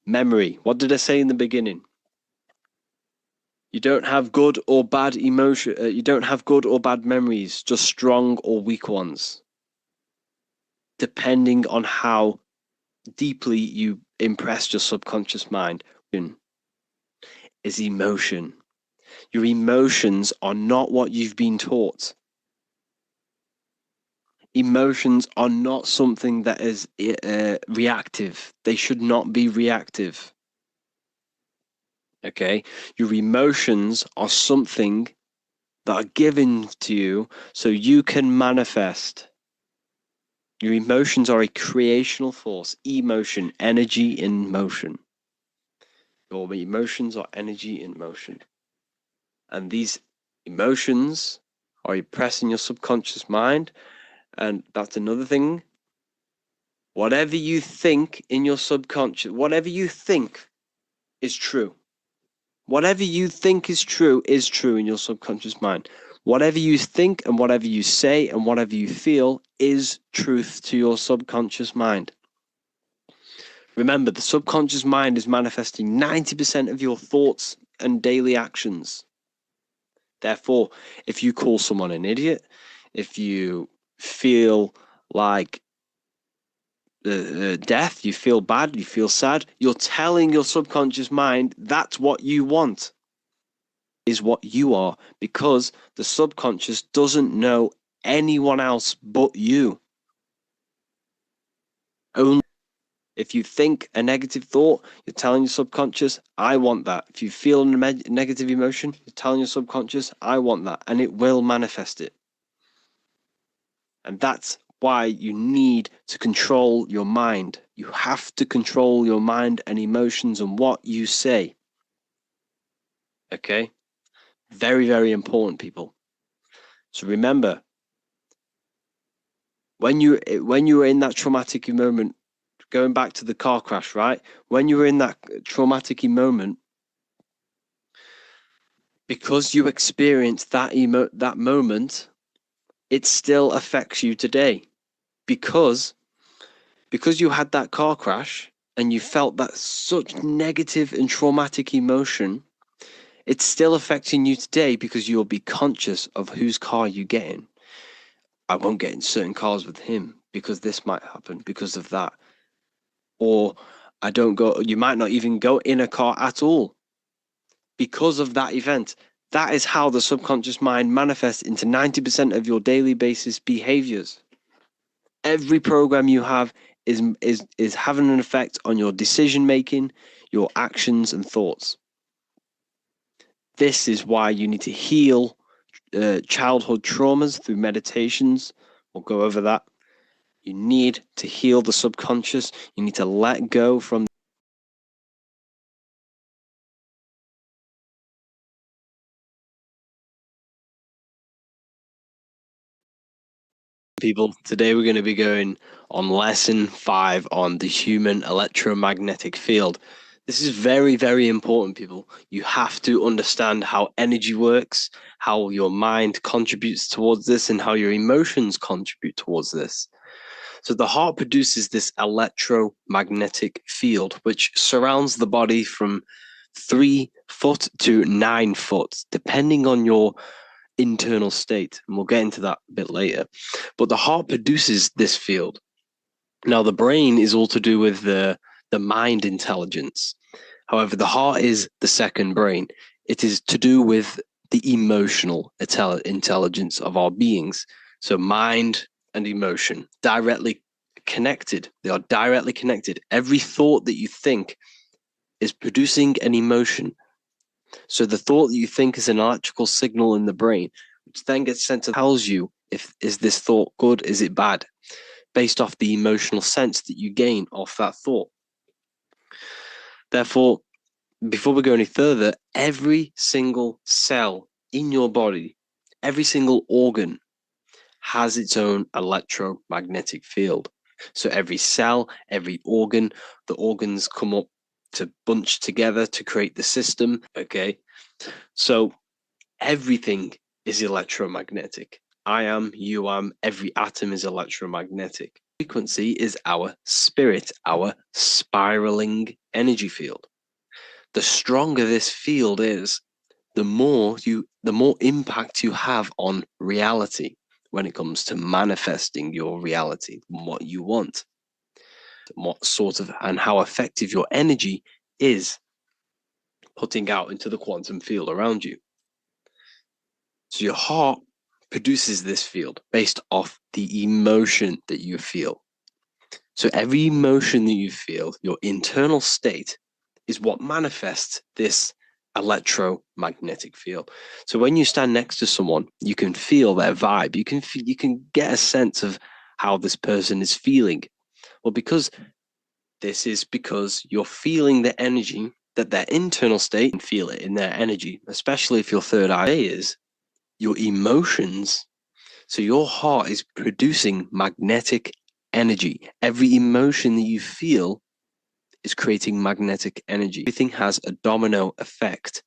Memory. What did I say in the beginning? You don't have good or bad emotion. You don't have good or bad memories, just strong or weak ones. depending on how deeply you impressed your subconscious mind. Is emotion. Your emotions are not what you've been taught. Emotions are not something that is reactive. They should not be reactive. Okay? Your emotions are something that are given to you so you can manifest. Your emotions are a creational force. Emotion, energy in motion. Your emotions are energy in motion. And these emotions are impressed in your subconscious mind. And that's another thing. Whatever you think in your subconscious, whatever you think is true. Whatever you think is true in your subconscious mind. Whatever you think and whatever you say and whatever you feel is truth to your subconscious mind. Remember, the subconscious mind is manifesting 90% of your thoughts and daily actions. Therefore, if you call someone an idiot, if you feel like death, you feel bad, you feel sad, you're telling your subconscious mind that's what you want, is what you are, because the subconscious doesn't know anyone else but you. Only if you think a negative thought, you're telling your subconscious, I want that. If you feel a negative emotion, you're telling your subconscious, I want that, and it will manifest it. And that's why you need to control your mind. You have to control your mind and emotions and what you say. Okay? Very, very important, people. So remember, when you were in that traumatic moment, going back to the car crash, right? When you were in that traumatic moment, because you experienced that moment, it still affects you today. Because you had that car crash and you felt that such negative and traumatic emotion, it's still affecting you today because you'll be conscious of whose car you get in. I won't get in certain cars with him because this might happen because of that. Or you might not even go in a car at all because of that event. That is how the subconscious mind manifests into 90% of your daily basis behaviors. Every program you have is having an effect on your decision making, your actions and thoughts. This is why you need to heal childhood traumas through meditations. We'll go over that. You need to heal the subconscious. You need to let go from people. Today we're going to be going on lesson 5 on the human electromagnetic field. This is very, very important, people. You have to understand how energy works, how your mind contributes towards this, and how your emotions contribute towards this. So the heart produces this electromagnetic field, which surrounds the body from 3 foot to 9 foot, depending on your internal state. And we'll get into that a bit later. But the heart produces this field. Now, the brain is all to do with the mind intelligence. However, the heart is the second brain. It is to do with the emotional intelligence of our beings. So mind and emotion directly connected. They are directly connected. Every thought that you think is producing an emotion. So the thought that you think is an electrical signal in the brain, which then gets sent to tells you is this thought good, is it bad, based off the emotional sense that you gain off that thought. Therefore, before we go any further, every single cell in your body, every single organ has its own electromagnetic field. So every cell, every organ, the organs come up to bunch together to create the system. Okay. So everything is electromagnetic. I am, you am, every atom is electromagnetic. Frequency is our spirit, our spiraling energy field. The stronger this field is, the more impact you have on reality. when it comes to manifesting your reality, what you want, what sort of and how effective your energy is putting out into the quantum field around you. So your heart produces this field based off the emotion that you feel. So every emotion that you feel, your internal state, is what manifests this electromagnetic field. So when you stand next to someone, you can feel their vibe. You can get a sense of how this person is feeling. Well, because you're feeling the energy that their internal state, and feel it in their energy, especially if your third eye is your emotions. So your heart is producing magnetic energy. Every emotion that you feel is creating magnetic energy. Everything has a domino effect.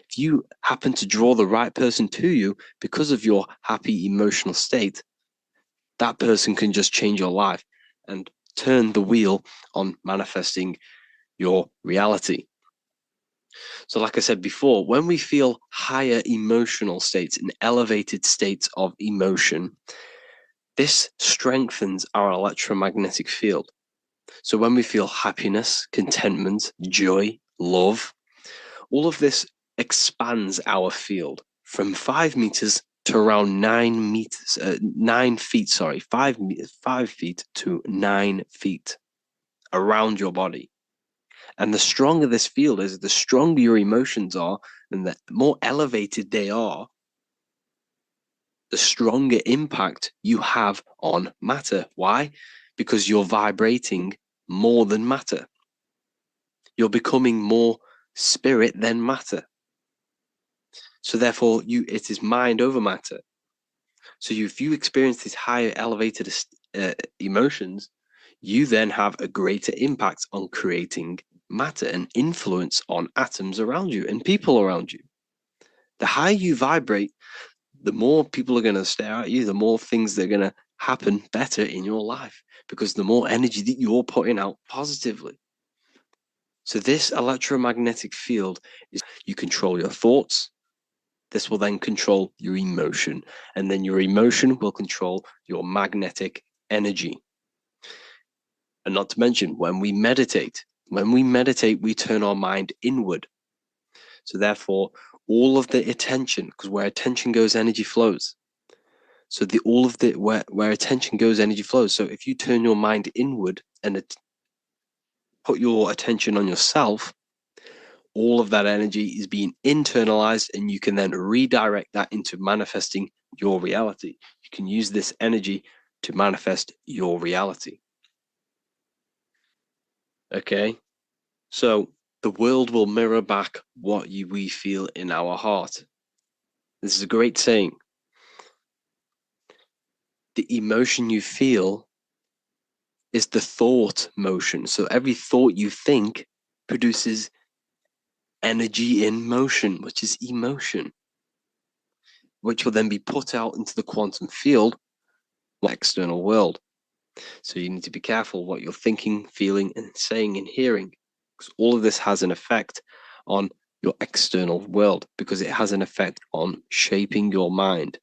If you happen to draw the right person to you because of your happy emotional state, that person can just change your life and turn the wheel on manifesting your reality. So like I said before, when we feel higher emotional states and elevated states of emotion, this strengthens our electromagnetic field. So when we feel happiness, contentment, joy, love, all of this expands our field from 5 meters to around 9 meters, 9 feet, 5 feet to 9 feet around your body. And the stronger this field is, the stronger your emotions are, and the more elevated they are, the stronger impact you have on matter. Why? Because you're vibrating more than matter. You're becoming more spirit than matter. So therefore, it is mind over matter. So if you experience these higher elevated emotions, you then have a greater impact on creating matter and influence on atoms around you and people around you. The higher you vibrate, the more people are going to stare at you, the more things that are going to happen better in your life, because the more energy that you're putting out positively. So this electromagnetic field is, you control your thoughts. This will then control your emotion, and then your emotion will control your magnetic energy. And not to mention, when we meditate, we turn our mind inward. So therefore, all of the attention, because where attention goes, energy flows. So where attention goes, energy flows. So if you turn your mind inward and put your attention on yourself, all of that energy is being internalized, and you can then redirect that into manifesting your reality. You can use this energy to manifest your reality. Okay, so the world will mirror back what we feel in our heart. This is a great saying. The emotion you feel is the thought motion. So every thought you think produces energy in motion, which is emotion, which will then be put out into the quantum field, the external world. So you need to be careful what you're thinking, feeling, and saying and hearing, because all of this has an effect on your external world, because it has an effect on shaping your mind.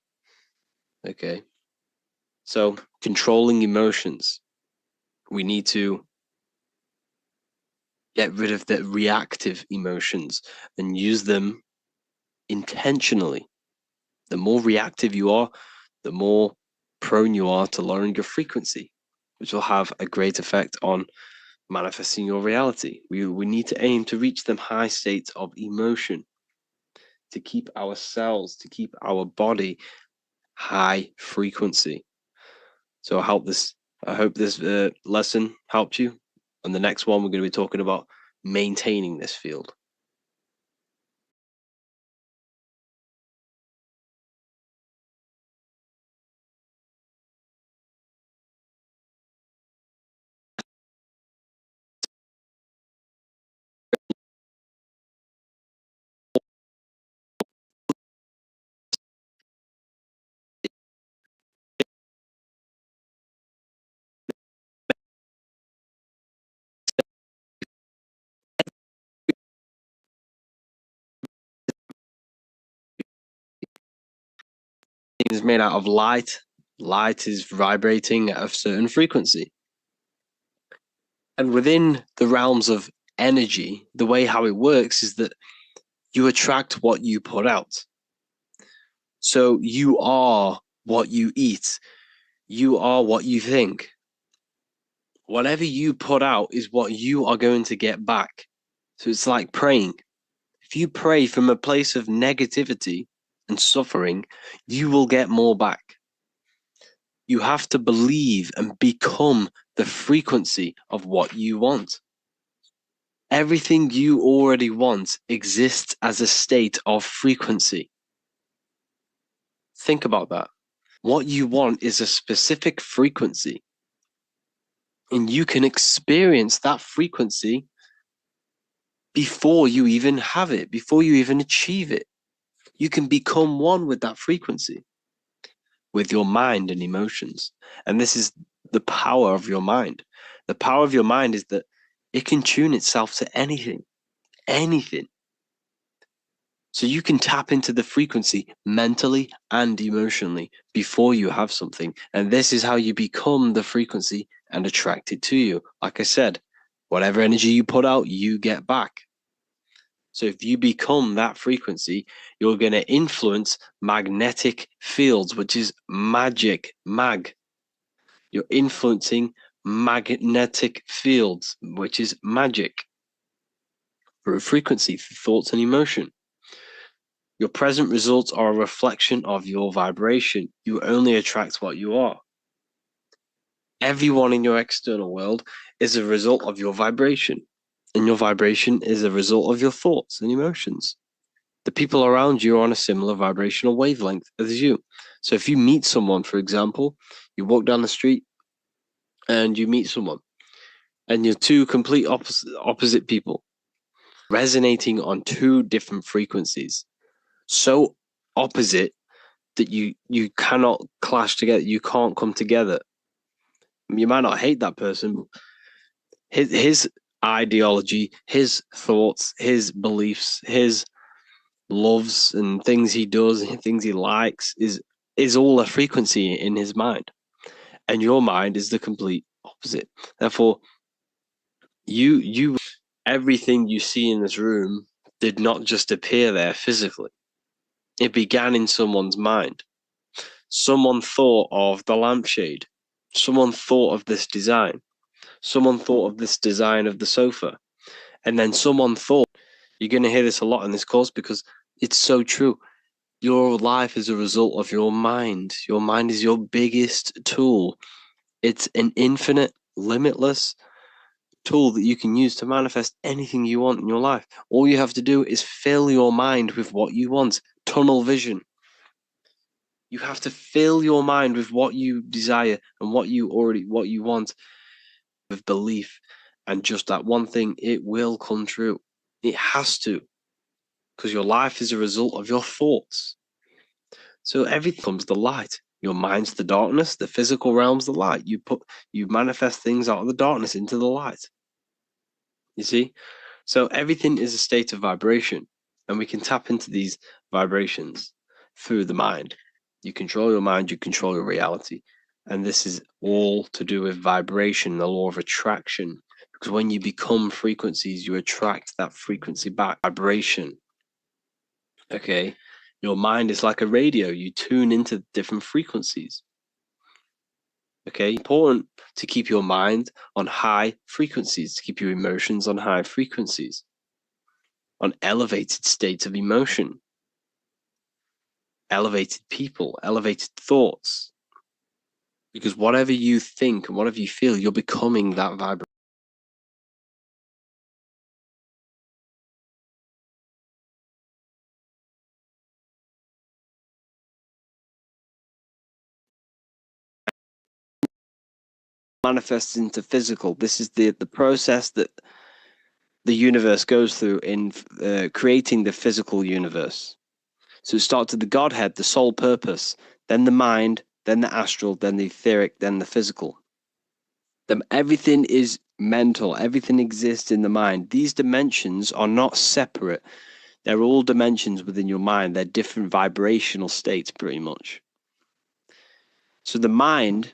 Okay. So controlling emotions, we need to get rid of the reactive emotions and use them intentionally. The more reactive you are, the more prone you are to lowering your frequency, which will have a great effect on manifesting your reality. We need to aim to reach them high states of emotion, to keep our cells, to keep our body high frequency. So I hope this lesson helped you. On the next one, we're going to be talking about maintaining this field. It's made out of light Light is vibrating at a certain frequency. And within the realms of energy, the way how it works is that you attract what you put out. So you are what you eat. You are what you think. Whatever you put out is what you are going to get back. So it's like praying. If you pray from a place of negativity and suffering, you will get more back. You have to believe and become the frequency of what you want. Everything you already want exists as a state of frequency. Think about that. What you want is a specific frequency. And you can experience that frequency before you even have it, before you even achieve it. You can become one with that frequency, with your mind and emotions. And this is the power of your mind. The power of your mind is that it can tune itself to anything. So you can tap into the frequency mentally and emotionally before you have something. And this is how you become the frequency and attract it to you. Like I said, whatever energy you put out, you get back. So if you become that frequency, you're going to influence magnetic fields, which is magic, mag. You're influencing magnetic fields, which is magic, through frequency, through thoughts and emotion. Your present results are a reflection of your vibration. You only attract what you are. Everyone in your external world is a result of your vibration. And your vibration is a result of your thoughts and emotions. The people around you are on a similar vibrational wavelength as you. So if you meet someone, for example, you walk down the street and you meet someone, and you're two complete opposite people, resonating on two different frequencies. So opposite that you cannot clash together. You can't come together. You might not hate that person. His ideology, his thoughts, his beliefs, his loves and things he does, things he likes is all a frequency in his mind. And your mind is the complete opposite. Therefore, you everything you see in this room did not just appear there physically. It began in someone's mind. Someone thought of the lampshade. Someone thought of this design. Someone thought of this design of the sofa. And then someone thought, you're going to hear this a lot in this course because it's so true. Your life is a result of your mind. Your mind is your biggest tool. It's an infinite, limitless tool that you can use to manifest anything you want in your life. All you have to do is fill your mind with what you want. Tunnel vision. You have to fill your mind with what you desire and what you want with belief. And just that one thing, it will come true. It has to. Because your life is a result of your thoughts. So everything comes the light. Your mind's the darkness, the physical realm's the light. You manifest things out of the darkness into the light. You see? So everything is a state of vibration. And we can tap into these vibrations through the mind. You control your mind, you control your reality. And this is all to do with vibration, the law of attraction. Because when you become frequencies, you attract that frequency back. Vibration. Okay? Your mind is like a radio. You tune into different frequencies. Okay? Important to keep your mind on high frequencies, to keep your emotions on high frequencies, on elevated states of emotion, elevated people, elevated thoughts. Because whatever you think and whatever you feel, you're becoming that vibration. Manifests into physical. This is the process that the universe goes through in creating the physical universe. So it starts with the Godhead, the sole purpose, then the mind, then the astral, then the etheric, then the physical. Everything is mental. Everything exists in the mind. These dimensions are not separate. They're all dimensions within your mind. They're different vibrational states, pretty much. So the mind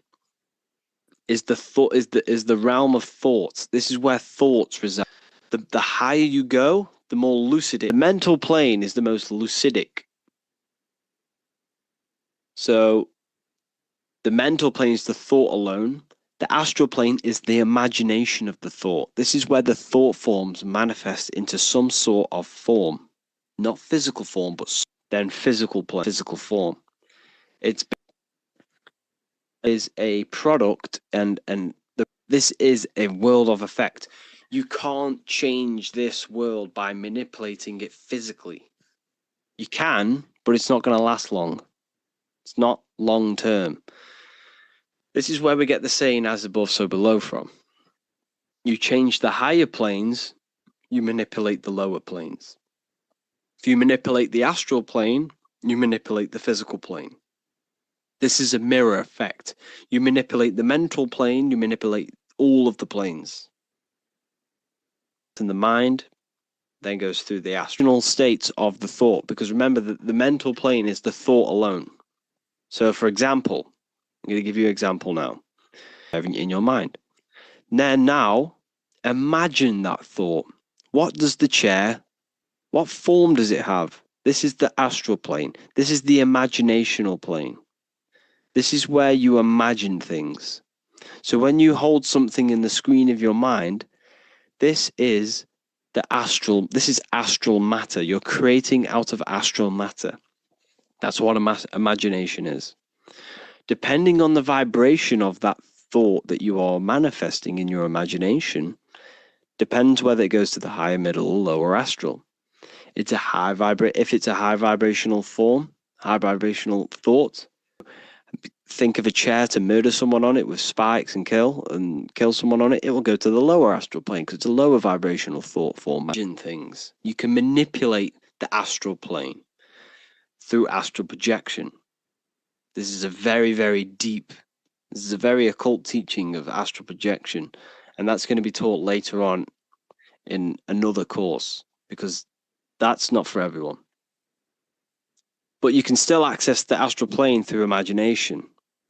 is the realm of thoughts. This is where thoughts reside. The higher you go, the more lucid the mental plane is the most lucidic. So the mental plane is the thought alone. The astral plane is the imagination of the thought. This is where the thought forms manifest into some sort of form. Not physical form, but then physical form. It's is a product this is a world of effect. You can't change this world by manipulating it physically. You can, but it's not going to last long. It's not long term. This is where we get the saying as above, so below from. You change the higher planes, you manipulate the lower planes. If you manipulate the astral plane, you manipulate the physical plane. This is a mirror effect. You manipulate the mental plane, you manipulate all of the planes. And the mind then goes through the astral states of the thought, because remember that the mental plane is the thought alone. So for example, I'm going to give you an example now in your mind. Then now, imagine that thought. What form does it have? This is the astral plane. This is the imaginational plane. This is where you imagine things. So when you hold something in the screen of your mind, this is astral matter. You're creating out of astral matter. That's what imagination is. Depending on the vibration of that thought that you are manifesting in your imagination, depends whether it goes to the higher, middle, or lower astral. If it's a high vibrational form, high vibrational thought, think of a chair to murder someone on it with spikes and kill someone on it, it will go to the lower astral plane because it's a lower vibrational thought form. Imagine things. You can manipulate the astral plane through astral projection. This is a very, very deep, this is a very occult teaching of astral projection, and that's going to be taught later on in another course because that's not for everyone. But you can still access the astral plane through imagination.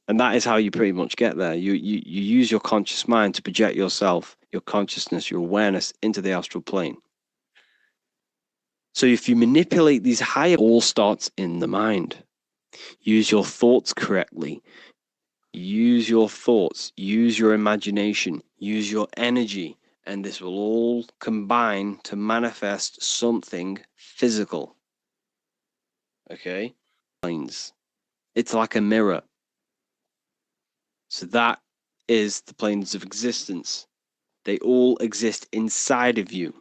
And that is how you pretty much get there. You use your conscious mind to project yourself, your consciousness, your awareness into the astral plane. So if you manipulate these higher, it all starts in the mind. Use your thoughts correctly. Use your thoughts, use your imagination, use your energy, and this will all combine to manifest something physical. Okay? It's like a mirror. So that is the planes of existence. They all exist inside of you.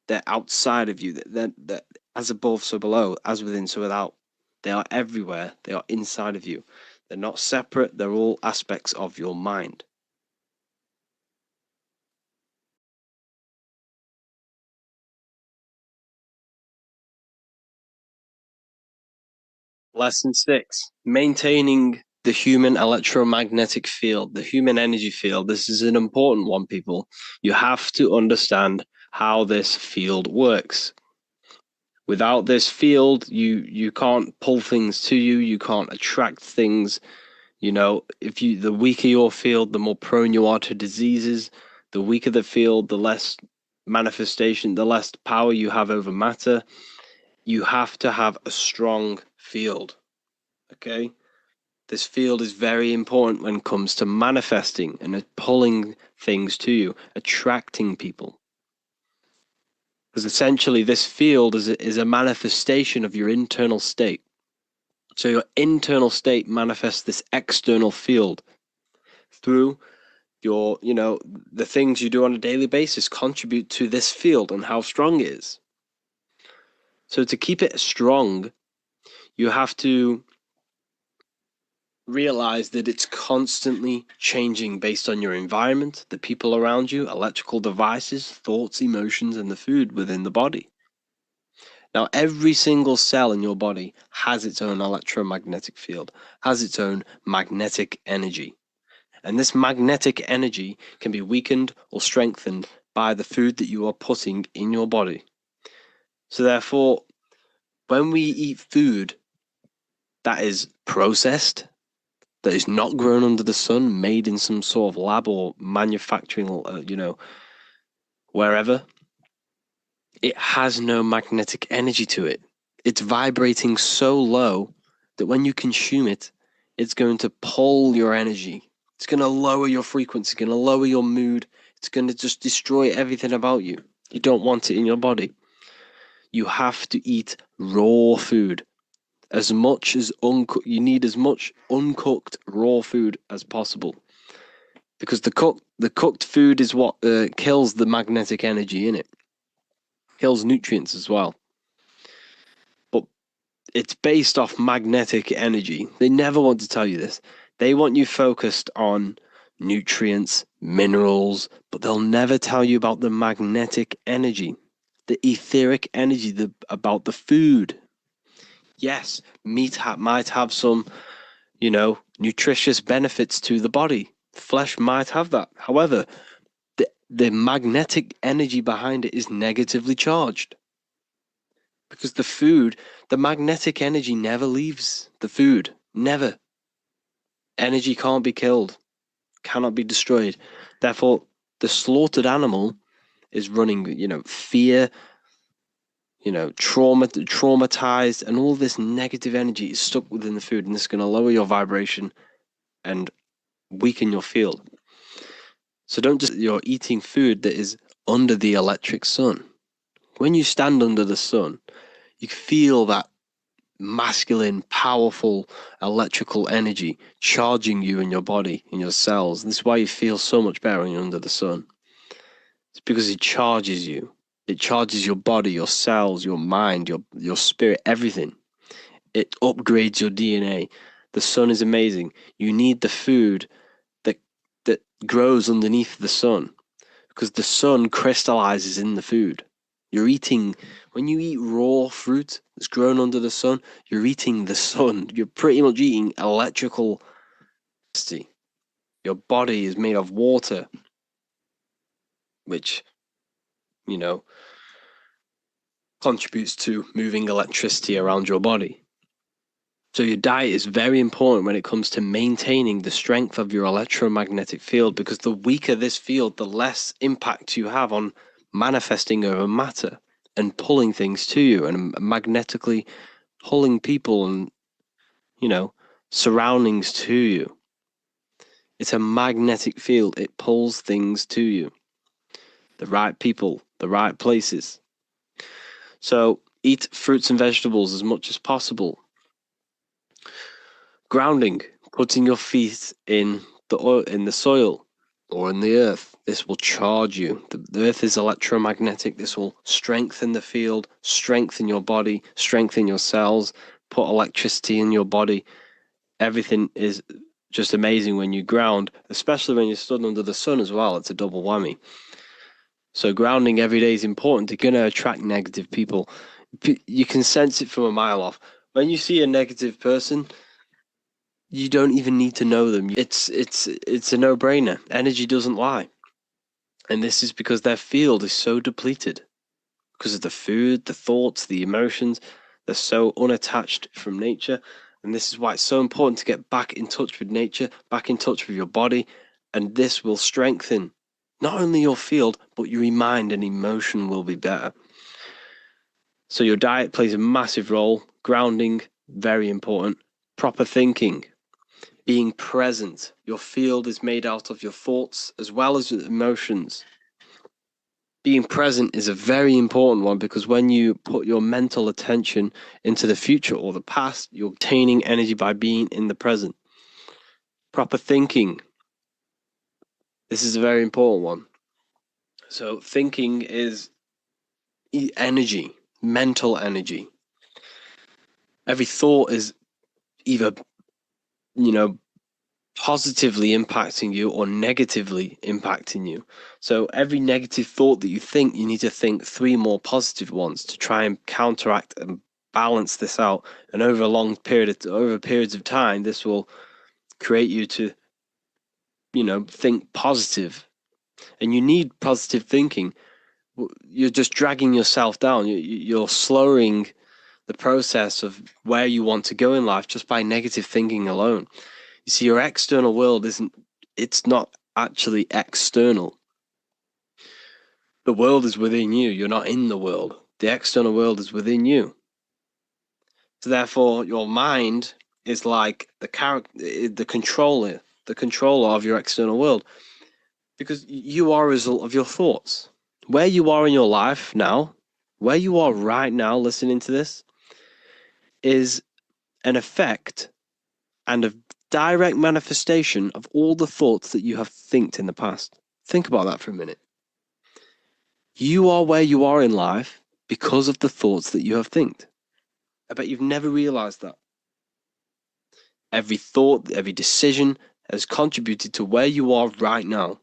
They're outside of you. They're as above, so below, as within, so without. They are everywhere. They are inside of you. They're not separate. They're all aspects of your mind. Lesson 6, maintaining the human electromagnetic field, the human energy field. This is an important one, people. You have to understand how this field works. Without this field, you can't pull things to you. You can't attract things. You know, the weaker your field, the more prone you are to diseases. The weaker the field, the less manifestation, the less power you have over matter. You have to have a strong field. Okay? This field is very important when it comes to manifesting and pulling things to you, attracting people. Because essentially this field is a manifestation of your internal state. So your internal state manifests this external field through your, the things you do on a daily basis contribute to this field and how strong it is. So to keep it strong, you have to realize that it's constantly changing based on your environment, the people around you, electrical devices, thoughts, emotions, and the food within the body. Now, every single cell in your body has its own electromagnetic field, has its own magnetic energy. And this magnetic energy can be weakened or strengthened by the food that you are putting in your body. So therefore, when we eat food that is processed, that is not grown under the sun, made in some sort of lab or manufacturing, wherever, it has no magnetic energy to it. It's vibrating so low that when you consume it, it's going to pull your energy. It's going to lower your frequency, it's going to lower your mood. It's going to just destroy everything about you. You don't want it in your body. You have to eat raw food. As much as you need as much uncooked raw food as possible, because the cooked food is what kills the magnetic energy in it. Kills nutrients as well. But it's based off magnetic energy. They never want to tell you this. They want you focused on nutrients, minerals, but they'll never tell you about the magnetic energy, the etheric energy, about the food. Yes, meat might have some, nutritious benefits to the body. Flesh might have that. However, the magnetic energy behind it is negatively charged. Because the magnetic energy never leaves the food. Never. Energy can't be killed, cannot be destroyed. Therefore, the slaughtered animal is running, fear, traumatized, and all this negative energy is stuck within the food, and this is going to lower your vibration and weaken your field. So don't just, you're eating food that is under the electric sun. When you stand under the sun, you feel that masculine, powerful electrical energy charging you in your body, in your cells. This is why you feel so much better when you're under the sun. It's because it charges you. It charges your body, your cells, your mind, your spirit, everything. It upgrades your DNA. The sun is amazing. You need the food that grows underneath the sun, because the sun crystallizes in the food. When you eat raw fruit that's grown under the sun, you're eating the sun. You're pretty much eating electrical electricity. Your body is made of water, which, contributes to moving electricity around your body. So your diet is very important when it comes to maintaining the strength of your electromagnetic field, because the weaker this field, the less impact you have on manifesting over matter and pulling things to you and magnetically pulling people and, surroundings to you. It's a magnetic field. It pulls things to you. The right people, the right places. So eat fruits and vegetables as much as possible. Grounding, putting your feet in the soil or in the earth. This will charge you. The earth is electromagnetic. This will strengthen the field, strengthen your body, strengthen your cells, put electricity in your body. Everything is just amazing when you ground, especially when you're stood under the sun as well. It's a double whammy. So grounding every day is important. You're going to attract negative people. You can sense it from a mile off. When you see a negative person, you don't even need to know them. It's a no-brainer. Energy doesn't lie. And this is because their field is so depleted. Because of the food, the thoughts, the emotions. They're so unattached from nature. And this is why it's so important to get back in touch with nature, back in touch with your body. And this will strengthen not only your field, but your mind and emotion will be better. So your diet plays a massive role. Grounding, very important. Proper thinking. Being present. Your field is made out of your thoughts as well as emotions. Being present is a very important one, because when you put your mental attention into the future or the past, you're obtaining energy by being in the present. Proper thinking. This is a very important one. So thinking is energy, mental energy. Every thought is either, positively impacting you or negatively impacting you. So every negative thought that you think, you need to think 3 more positive ones to try and counteract and balance this out. And over periods of time, this will create you to, think positive. And you need positive thinking. You're just dragging yourself down. You're slowing the process of where you want to go in life just by negative thinking alone. You see, your external world it's not actually external. The world is within you. You're not in the world. The external world is within you. So therefore, your mind is like the controller of your external world, because you are a result of your thoughts. Where you are in your life now, where you are right now listening to this, is an effect and a direct manifestation of all the thoughts that you have thinked in the past. Think about that for a minute. You are where you are in life because of the thoughts that you have thinked. I bet you've never realized that. Every thought, every decision has contributed to where you are right now.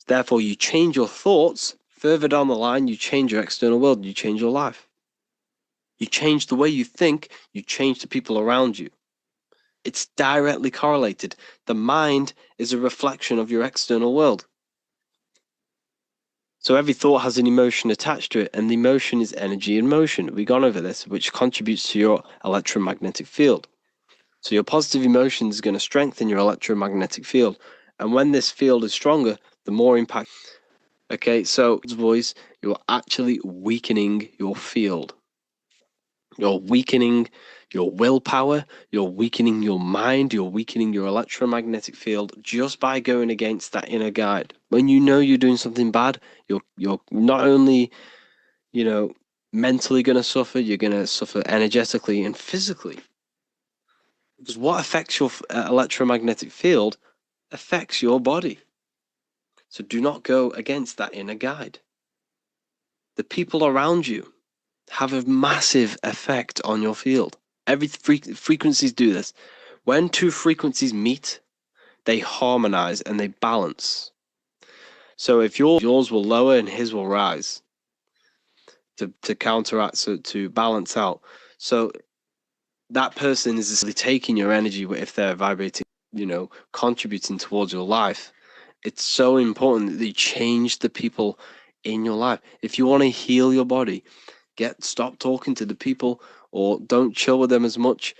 Therefore, you change your thoughts, further down the line, you change your external world, you change your life. You change the way you think, you change the people around you. It's directly correlated. The mind is a reflection of your external world. So every thought has an emotion attached to it, and the emotion is energy in motion. We've gone over this, which contributes to your electromagnetic field. So your positive emotion is going to strengthen your electromagnetic field. And when this field is stronger, the more impact. Okay, so voice, you're actually weakening your field. You're weakening your willpower, you're weakening your mind, you're weakening your electromagnetic field just by going against that inner guide. When you know you're doing something bad, you're not only, mentally going to suffer, you're going to suffer energetically and physically. Because what affects your electromagnetic field affects your body. So do not go against that inner guide. The people around you have a massive effect on your field. Every frequencies do this. When two frequencies meet, they harmonize and they balance. So if yours will lower and his will rise to counteract, so to balance out. So that person is essentially taking your energy if they're vibrating, contributing towards your life. It's so important that you change the people in your life. If you want to heal your body, stop talking to the people or don't chill with them as much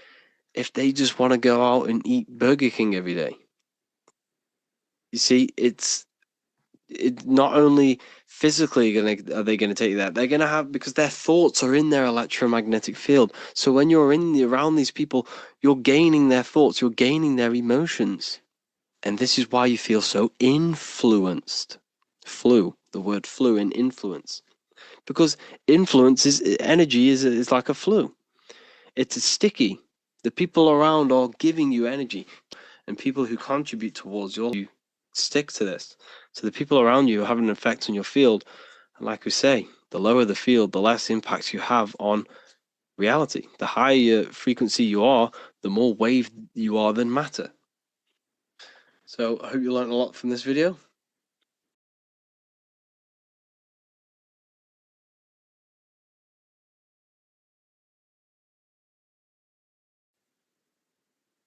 if they just want to go out and eat Burger King every day. You see, it's not only physically are they going to take that, they're going to have, because their thoughts are in their electromagnetic field. So when you're around these people, you're gaining their thoughts, you're gaining their emotions. And this is why you feel so influenced. The word flu in influence. Because influence energy is like a flu. It's sticky. The people around are giving you energy, and people who contribute towards you stick to this. So the people around you have an effect on your field. And like we say, the lower the field, the less impact you have on reality. The higher frequency you are, the more wave you are than matter. So I hope you learned a lot from this video.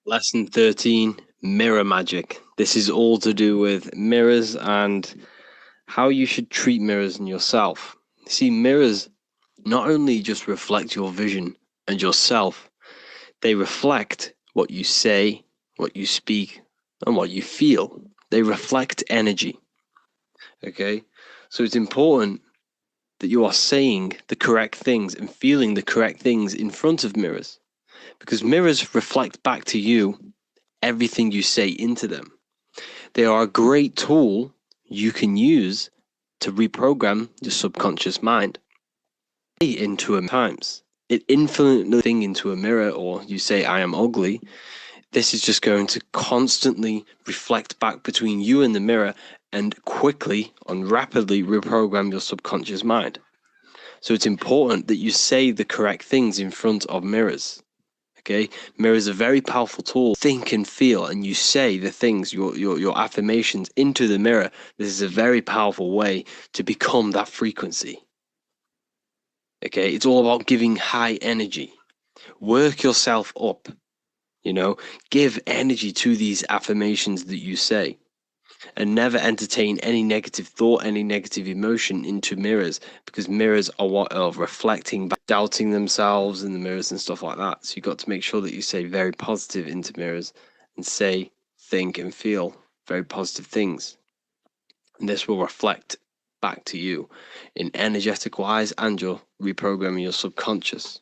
Lesson 13, mirror magic. This is all to do with mirrors and how you should treat mirrors in yourself. See, mirrors not only just reflect your vision and yourself, they reflect what you say, what you speak, and what you feel. They reflect energy. Okay? So it's important that you are saying the correct things and feeling the correct things in front of mirrors, because mirrors reflect back to you everything you say into them. They are a great tool you can use to reprogram your subconscious mind into times. It infinitely thing into a mirror, or you say I am ugly. This is just going to constantly reflect back between you and the mirror and quickly and rapidly reprogram your subconscious mind. So it's important that you say the correct things in front of mirrors. Okay, mirror is a very powerful tool. Think and feel, and you say the things, your affirmations into the mirror. This is a very powerful way to become that frequency. Okay, it's all about giving high energy. Work yourself up. Give energy to these affirmations that you say, and never entertain any negative thought, any negative emotion into mirrors, because mirrors are what are reflecting back, doubting themselves in the mirrors and stuff like that. So you've got to make sure that you say very positive into mirrors and say think and feel very positive things. And this will reflect back to you in energetic wise, and you're reprogramming your subconscious.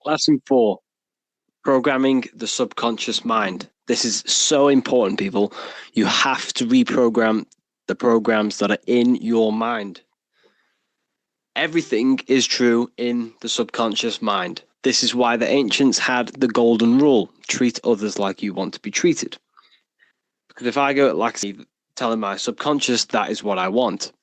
Lesson 4. Programming the subconscious mind. This is so important, people. You have to reprogram the programs that are in your mind. Everything is true in the subconscious mind. This is why the ancients had the golden rule: treat others like you want to be treated. Because if I go like telling my subconscious that is what I want.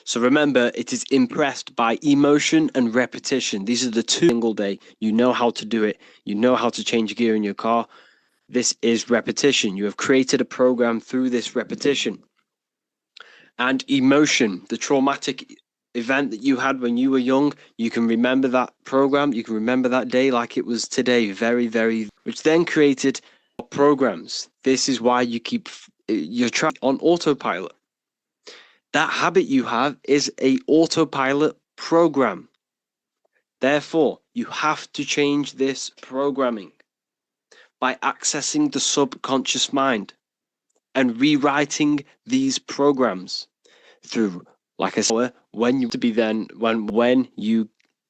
So remember, it is impressed by emotion and repetition. These are the two single day. You know how to do it. You know how to change gear in your car. This is repetition. You have created a program through this repetition. And emotion, the traumatic event that you had when you were young, you can remember that program. You can remember that day like it was today, very, very, which then created programs. This is why you keep your track on autopilot. That habit you have is a autopilot program. Therefore, you have to change this programming by accessing the subconscious mind and rewriting these programs through, like I said, when you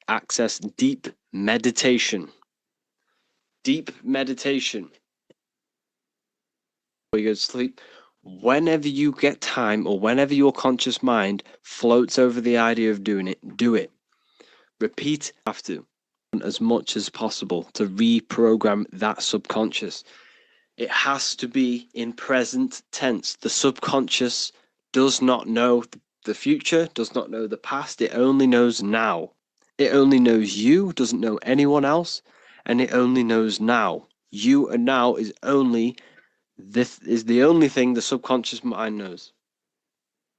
access deep meditation. Deep meditation. Before you go to sleep, whenever you get time or whenever your conscious mind floats over the idea of doing it, do it. Repeat after as much as possible to reprogram that subconscious. It has to be in present tense. The subconscious does not know the future, does not know the past. It only knows now. It only knows you, doesn't know anyone else, and it only knows now. You and now is only this is the only thing the subconscious mind knows.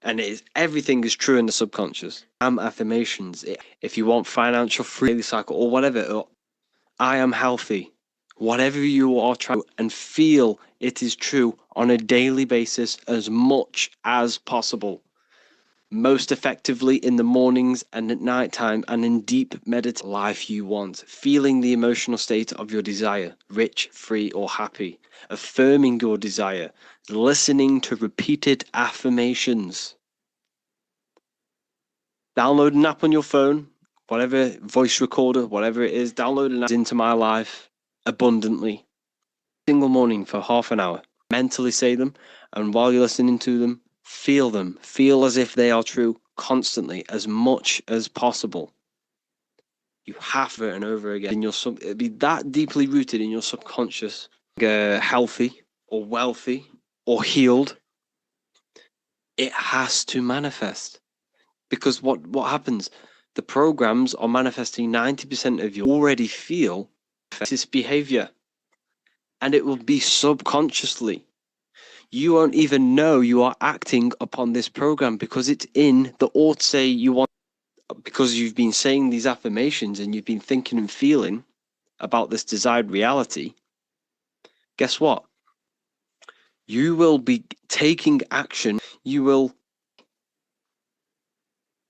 And it is everything is true in the subconscious. Affirmations. If you want financial free cycle or whatever, or I am healthy. Whatever you are trying and feel it is true on a daily basis as much as possible. Most effectively in the mornings and at night time, and in deep meditation life you want. Feeling the emotional state of your desire, rich, free, or happy. Affirming your desire. Listening to repeated affirmations. Download an app on your phone, whatever, voice recorder, whatever it is, download an app into my life abundantly. Single morning for half an hour. Mentally say them, and while you're listening to them. Feel as if they are true constantly, as much as possible. You have it and over again. In your it'd be that deeply rooted in your subconscious. Healthy or wealthy or healed. It has to manifest, because what happens? The programs are manifesting 90% of you already feel this behavior, and it will be subconsciously. You won't even know you are acting upon this program because it's in the say you want, because you've been saying these affirmations and you've been thinking and feeling about this desired reality. Guess what? You will be taking action. You will,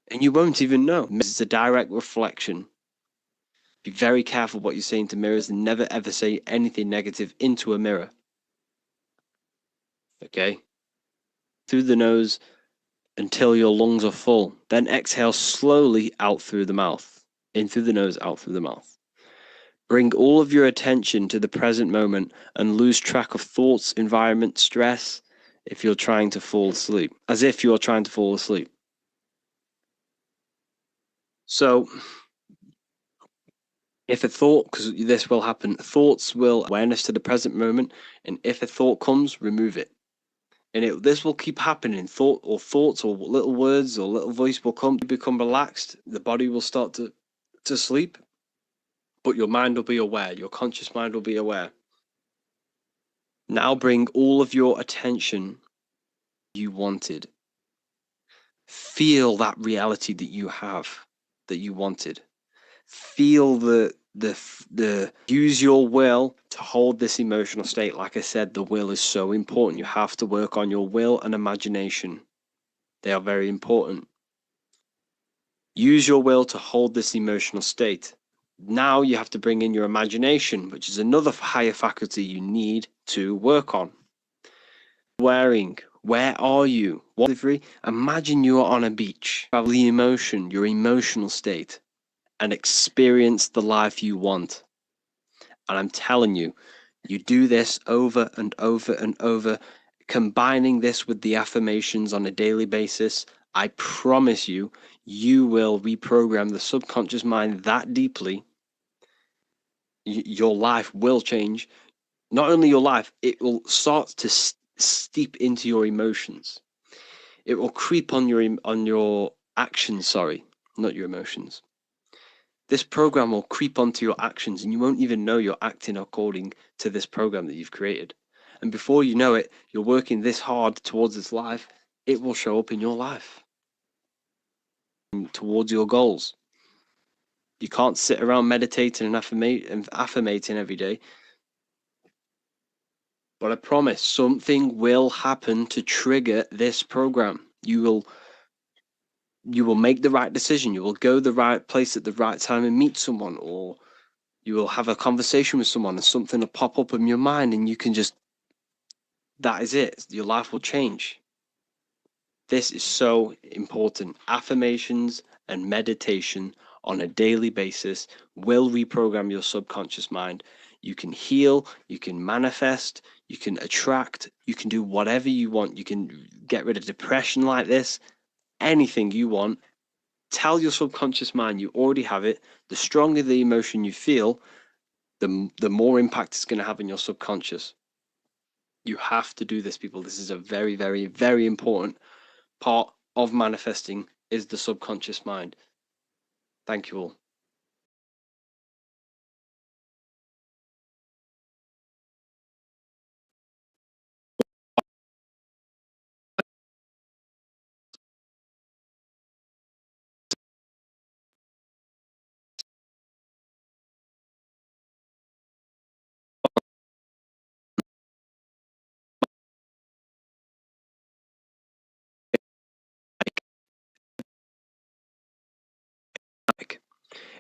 and you won't even know. It's a direct reflection. Be very careful what you're saying to mirrors, and never ever say anything negative into a mirror. Okay? Through the nose until your lungs are full. Then exhale slowly out through the mouth. In through the nose, out through the mouth. Bring all of your attention to the present moment and lose track of thoughts, environment, stress, if you're trying to fall asleep. As if you're trying to fall asleep. So, if a thought, because this will happen, thoughts will awareness to the present moment, and if a thought comes, remove it. And this will keep happening. Thoughts or little words or little voice will come, become relaxed. The body will start to sleep, but your mind will be aware. Your conscious mind will be aware. Now bring all of your attention you wanted. Feel that reality that you have, that you wanted. Feel the the use your will to hold this emotional state. Like I said, the will is so important. You have to work on your will and imagination. They are very important. Use your will to hold this emotional state. Now you have to bring in your imagination, which is another higher faculty you need to work on. Wearing, where are you? Imagine you are on a beach. Travel the emotion, your emotional state, and experience the life you want. And I'm telling you, you do this over and over and over, combining this with the affirmations on a daily basis. I promise you, you will reprogram the subconscious mind that deeply. Your life will change. Not only your life, it will start to steep into your emotions. It will creep on your actions, not your emotions. This program will creep onto your actions and you won't even know you're acting according to this program that you've created. And before you know it, you're working this hard towards this life, it will show up in your life towards your goals. You can't sit around meditating and affirmating every day. But I promise something will happen to trigger this program. You will make the right decision. You will go the right place at the right time and meet someone, or you will have a conversation with someone and something will pop up in your mind and you can that is it. Your life will change. This is so important. Affirmations and meditation on a daily basis will reprogram your subconscious mind. You can heal, you can manifest, you can attract, you can do whatever you want. You can get rid of depression like this, anything you want. Tell your subconscious mind you already have it. The stronger the emotion you feel, the more impact it's going to have in your subconscious. You have to do this, people. This is a very, very, very important part of manifesting, is the subconscious mind. Thank you all.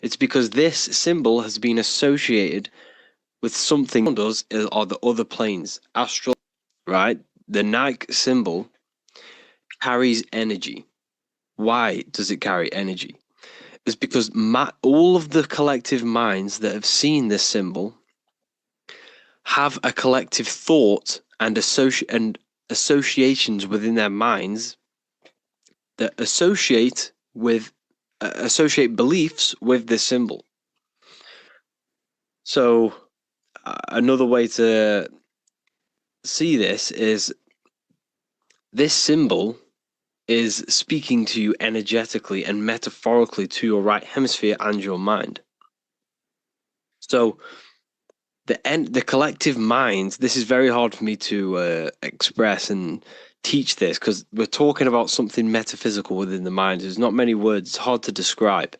It's because this symbol has been associated with something around us, are the other planes, astral, right? The Nike symbol carries energy. Why does it carry energy? It's because all of the collective minds that have seen this symbol have a collective thought and associations within their minds that associate beliefs with this symbol. So another way to see this is this symbol is speaking to you energetically and metaphorically to your right hemisphere and your mind. So the collective minds, this is very hard for me to express and teach this because we're talking about something metaphysical within the mind. There's not many words, it's hard to describe.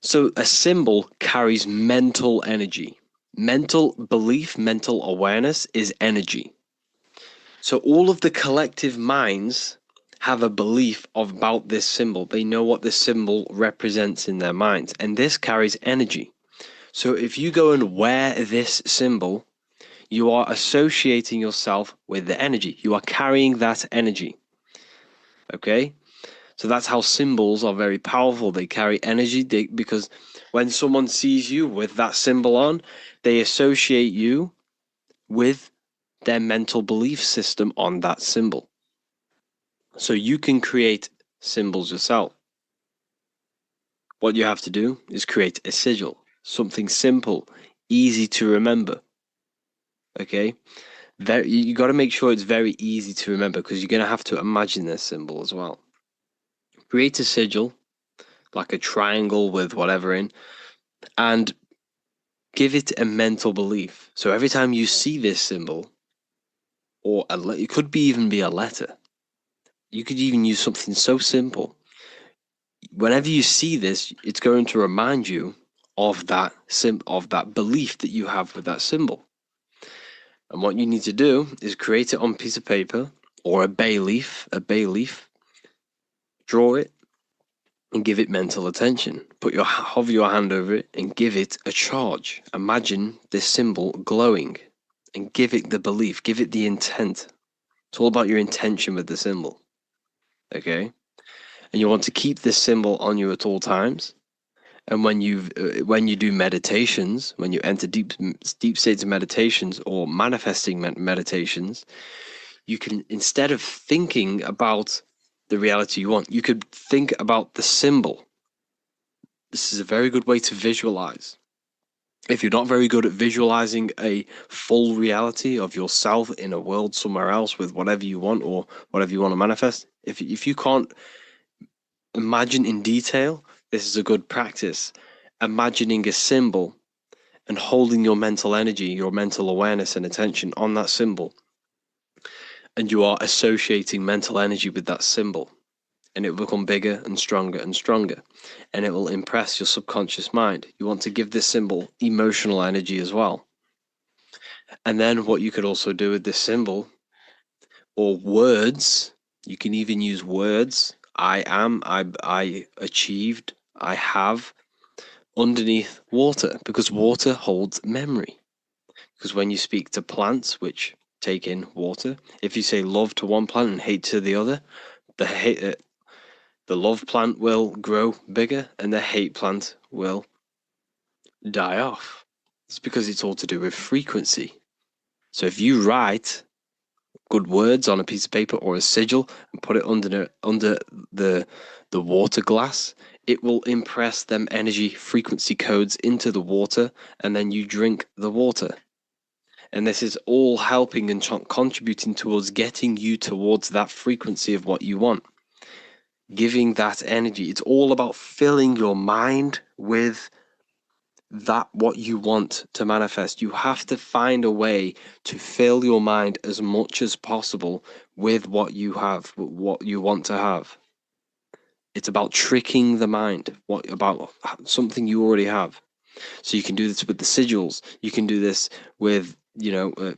So a symbol carries mental energy. Mental belief, mental awareness is energy. So all of the collective minds have a belief about this symbol. They know what this symbol represents in their minds, and this carries energy. So if you go and wear this symbol, you are associating yourself with the energy. You are carrying that energy. Okay? So that's how symbols are very powerful. They carry energy because when someone sees you with that symbol on, they associate you with their mental belief system on that symbol. So you can create symbols yourself. What you have to do is create a sigil, something simple, easy to remember. Okay? You got to make sure it's very easy to remember because you're going to have to imagine this symbol as well. Create a sigil, like a triangle with whatever in, and give it a mental belief. So every time you see this symbol, or it could even be a letter, you could even use something so simple. Whenever you see this, it's going to remind you of that belief that you have with that symbol. And what you need to do is create it on a piece of paper or a bay leaf, draw it and give it mental attention. Hover your hand over it and give it a charge. Imagine this symbol glowing and give it the belief, give it the intent. It's all about your intention with the symbol. Okay? And you want to keep this symbol on you at all times. And when you do meditations, when you enter deep states of meditations or manifesting meditations, you can, instead of thinking about the reality you want, you could think about the symbol. This is a very good way to visualize. If you're not very good at visualizing a full reality of yourself in a world somewhere else with whatever you want or whatever you want to manifest, if you can't imagine in detail, this is a good practice. Imagining a symbol and holding your mental energy, your mental awareness and attention on that symbol. And you are associating mental energy with that symbol. And it will become bigger and stronger and stronger. And it will impress your subconscious mind. You want to give this symbol emotional energy as well. And then what you could also do with this symbol, or words, you can even use words. I am, I achieved, I have, underneath water, because water holds memory. Because when you speak to plants, which take in water, if you say love to one plant and hate to the other, the love plant will grow bigger and the hate plant will die off. It's because it's all to do with frequency. So if you write good words on a piece of paper or a sigil and put it under the water glass, it will impress them energy frequency codes into the water, and then you drink the water. And this is all helping and contributing towards getting you towards that frequency of what you want. Giving that energy. It's all about filling your mind with that what you want to manifest. You have to find a way to fill your mind as much as possible with what you have, what you want to have. It's about tricking the mind, about something you already have. So you can do this with the sigils. You can do this with,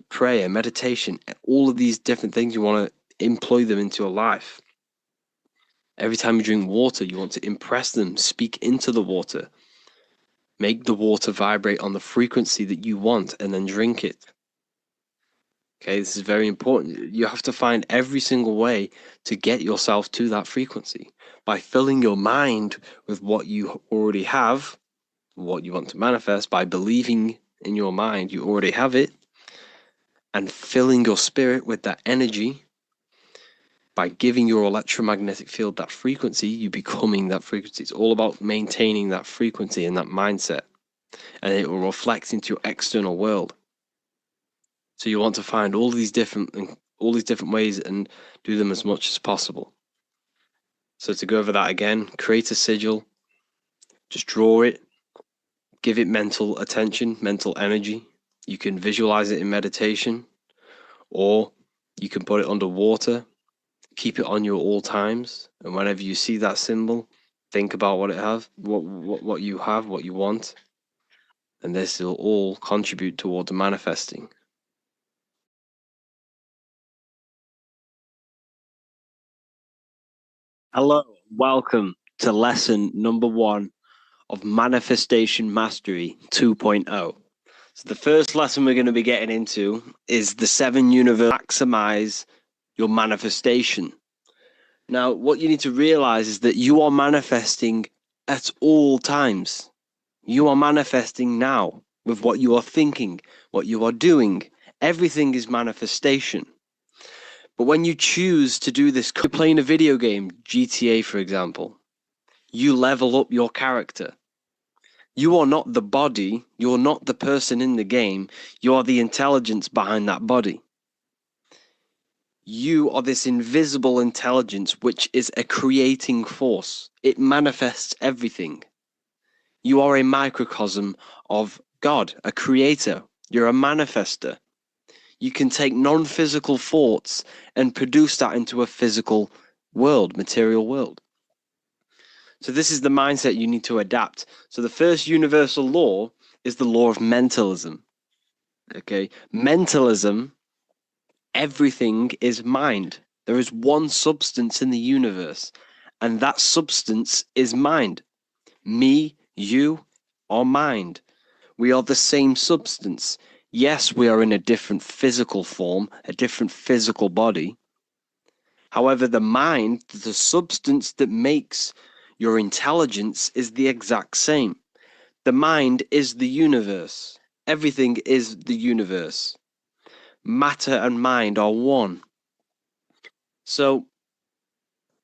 prayer, meditation, all of these different things. You want to employ them into your life. Every time you drink water, you want to impress them, speak into the water. Make the water vibrate on the frequency that you want and then drink it. Okay, this is very important. You have to find every single way to get yourself to that frequency by filling your mind with what you already have, what you want to manifest, by believing in your mind you already have it, and filling your spirit with that energy. By giving your electromagnetic field that frequency, you becoming that frequency. It's all about maintaining that frequency and that mindset, and it will reflect into your external world. So you want to find all these different ways and do them as much as possible. So to go over that again, create a sigil, just draw it, give it mental attention, mental energy. You can visualize it in meditation, or you can put it under water. Keep it on you at all times, and whenever you see that symbol, think about what you have, what you want, and this will all contribute towards manifesting. Hello, welcome to lesson number 1 of Manifestation Mastery 2.0. So the first lesson we're going to be getting into is the 7 universe maximize your manifestation. Now, what you need to realize is that you are manifesting at all times. You are manifesting now with what you are thinking, what you are doing. Everything is manifestation. But when you choose to do this, playing a video game, GTA for example, you level up your character. You are not the body, you're not the person in the game, you are the intelligence behind that body. You are this invisible intelligence which is a creating force. It manifests everything. You are a microcosm of God, a creator. You're a manifester. You can take non-physical thoughts and produce that into a physical world, material world. So this is the mindset you need to adapt. So the first universal law is the law of mentalism. Okay, mentalism, everything is mind. There is one substance in the universe, and that substance is mind. Me, you, or mind. We are the same substance. Yes, we are in a different physical form, a different physical body. However, the mind, the substance that makes your intelligence, is the exact same. The mind is the universe. Everything is the universe. Matter and mind are one. So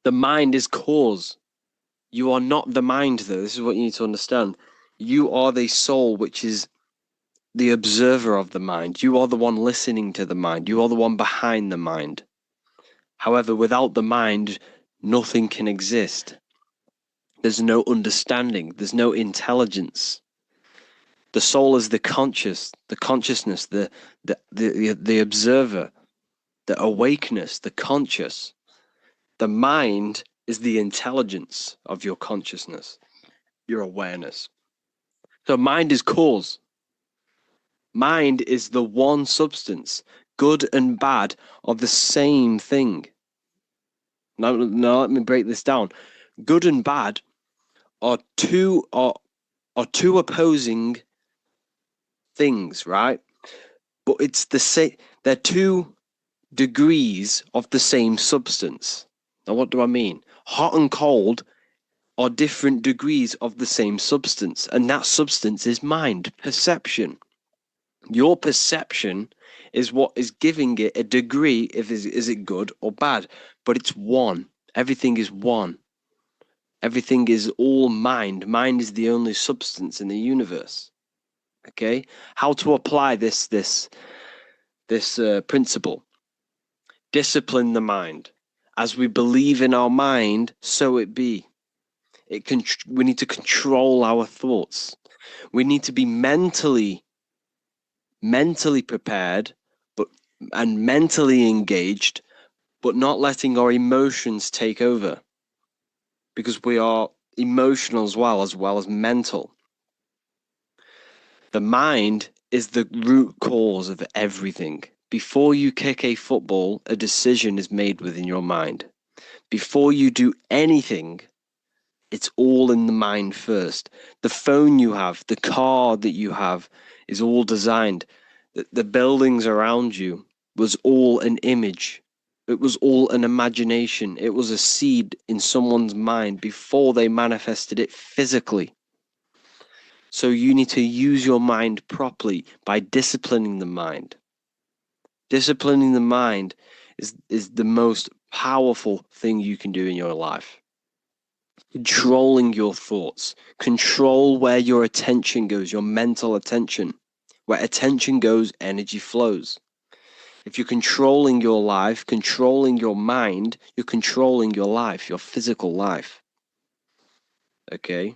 the mind is cause. You are not the mind, though. This is what you need to understand. You are the soul, which is the observer of the mind. You are the one listening to the mind. You are the one behind the mind. However, without the mind, nothing can exist. There's no understanding. There's no intelligence. The soul is the consciousness, the observer, the awakeness, the conscious. The mind is the intelligence of your consciousness, your awareness. So mind is cause. Mind is the one substance. Good and bad are the same thing. Now let me break this down. Good and bad are two opposing things, right? But it's the same. They're two degrees of the same substance. Now, what do I mean? Hot and cold are different degrees of the same substance, and that substance is mind, perception. Your perception is what is giving it a degree. Is it good or bad? But it's one. Everything is one. Everything is all mind. Mind is the only substance in the universe. Okay, how to apply this principle? Discipline the mind. As we believe in our mind, so it be. We need to control our thoughts. We need to be mentally prepared, and mentally engaged, but not letting our emotions take over, because we are emotional as well as mental. The mind is the root cause of everything. Before you kick a football, a decision is made within your mind. Before you do anything, it's all in the mind first. The phone you have, the car that you have, is all designed. The buildings around you was all an image. It was all an imagination. It was a seed in someone's mind before they manifested it physically. So you need to use your mind properly by disciplining the mind. Disciplining the mind is the most powerful thing you can do in your life. Controlling your thoughts. Control where your attention goes, your mental attention. Where attention goes, energy flows. If you're controlling your life, controlling your mind, you're controlling your life, your physical life. Okay?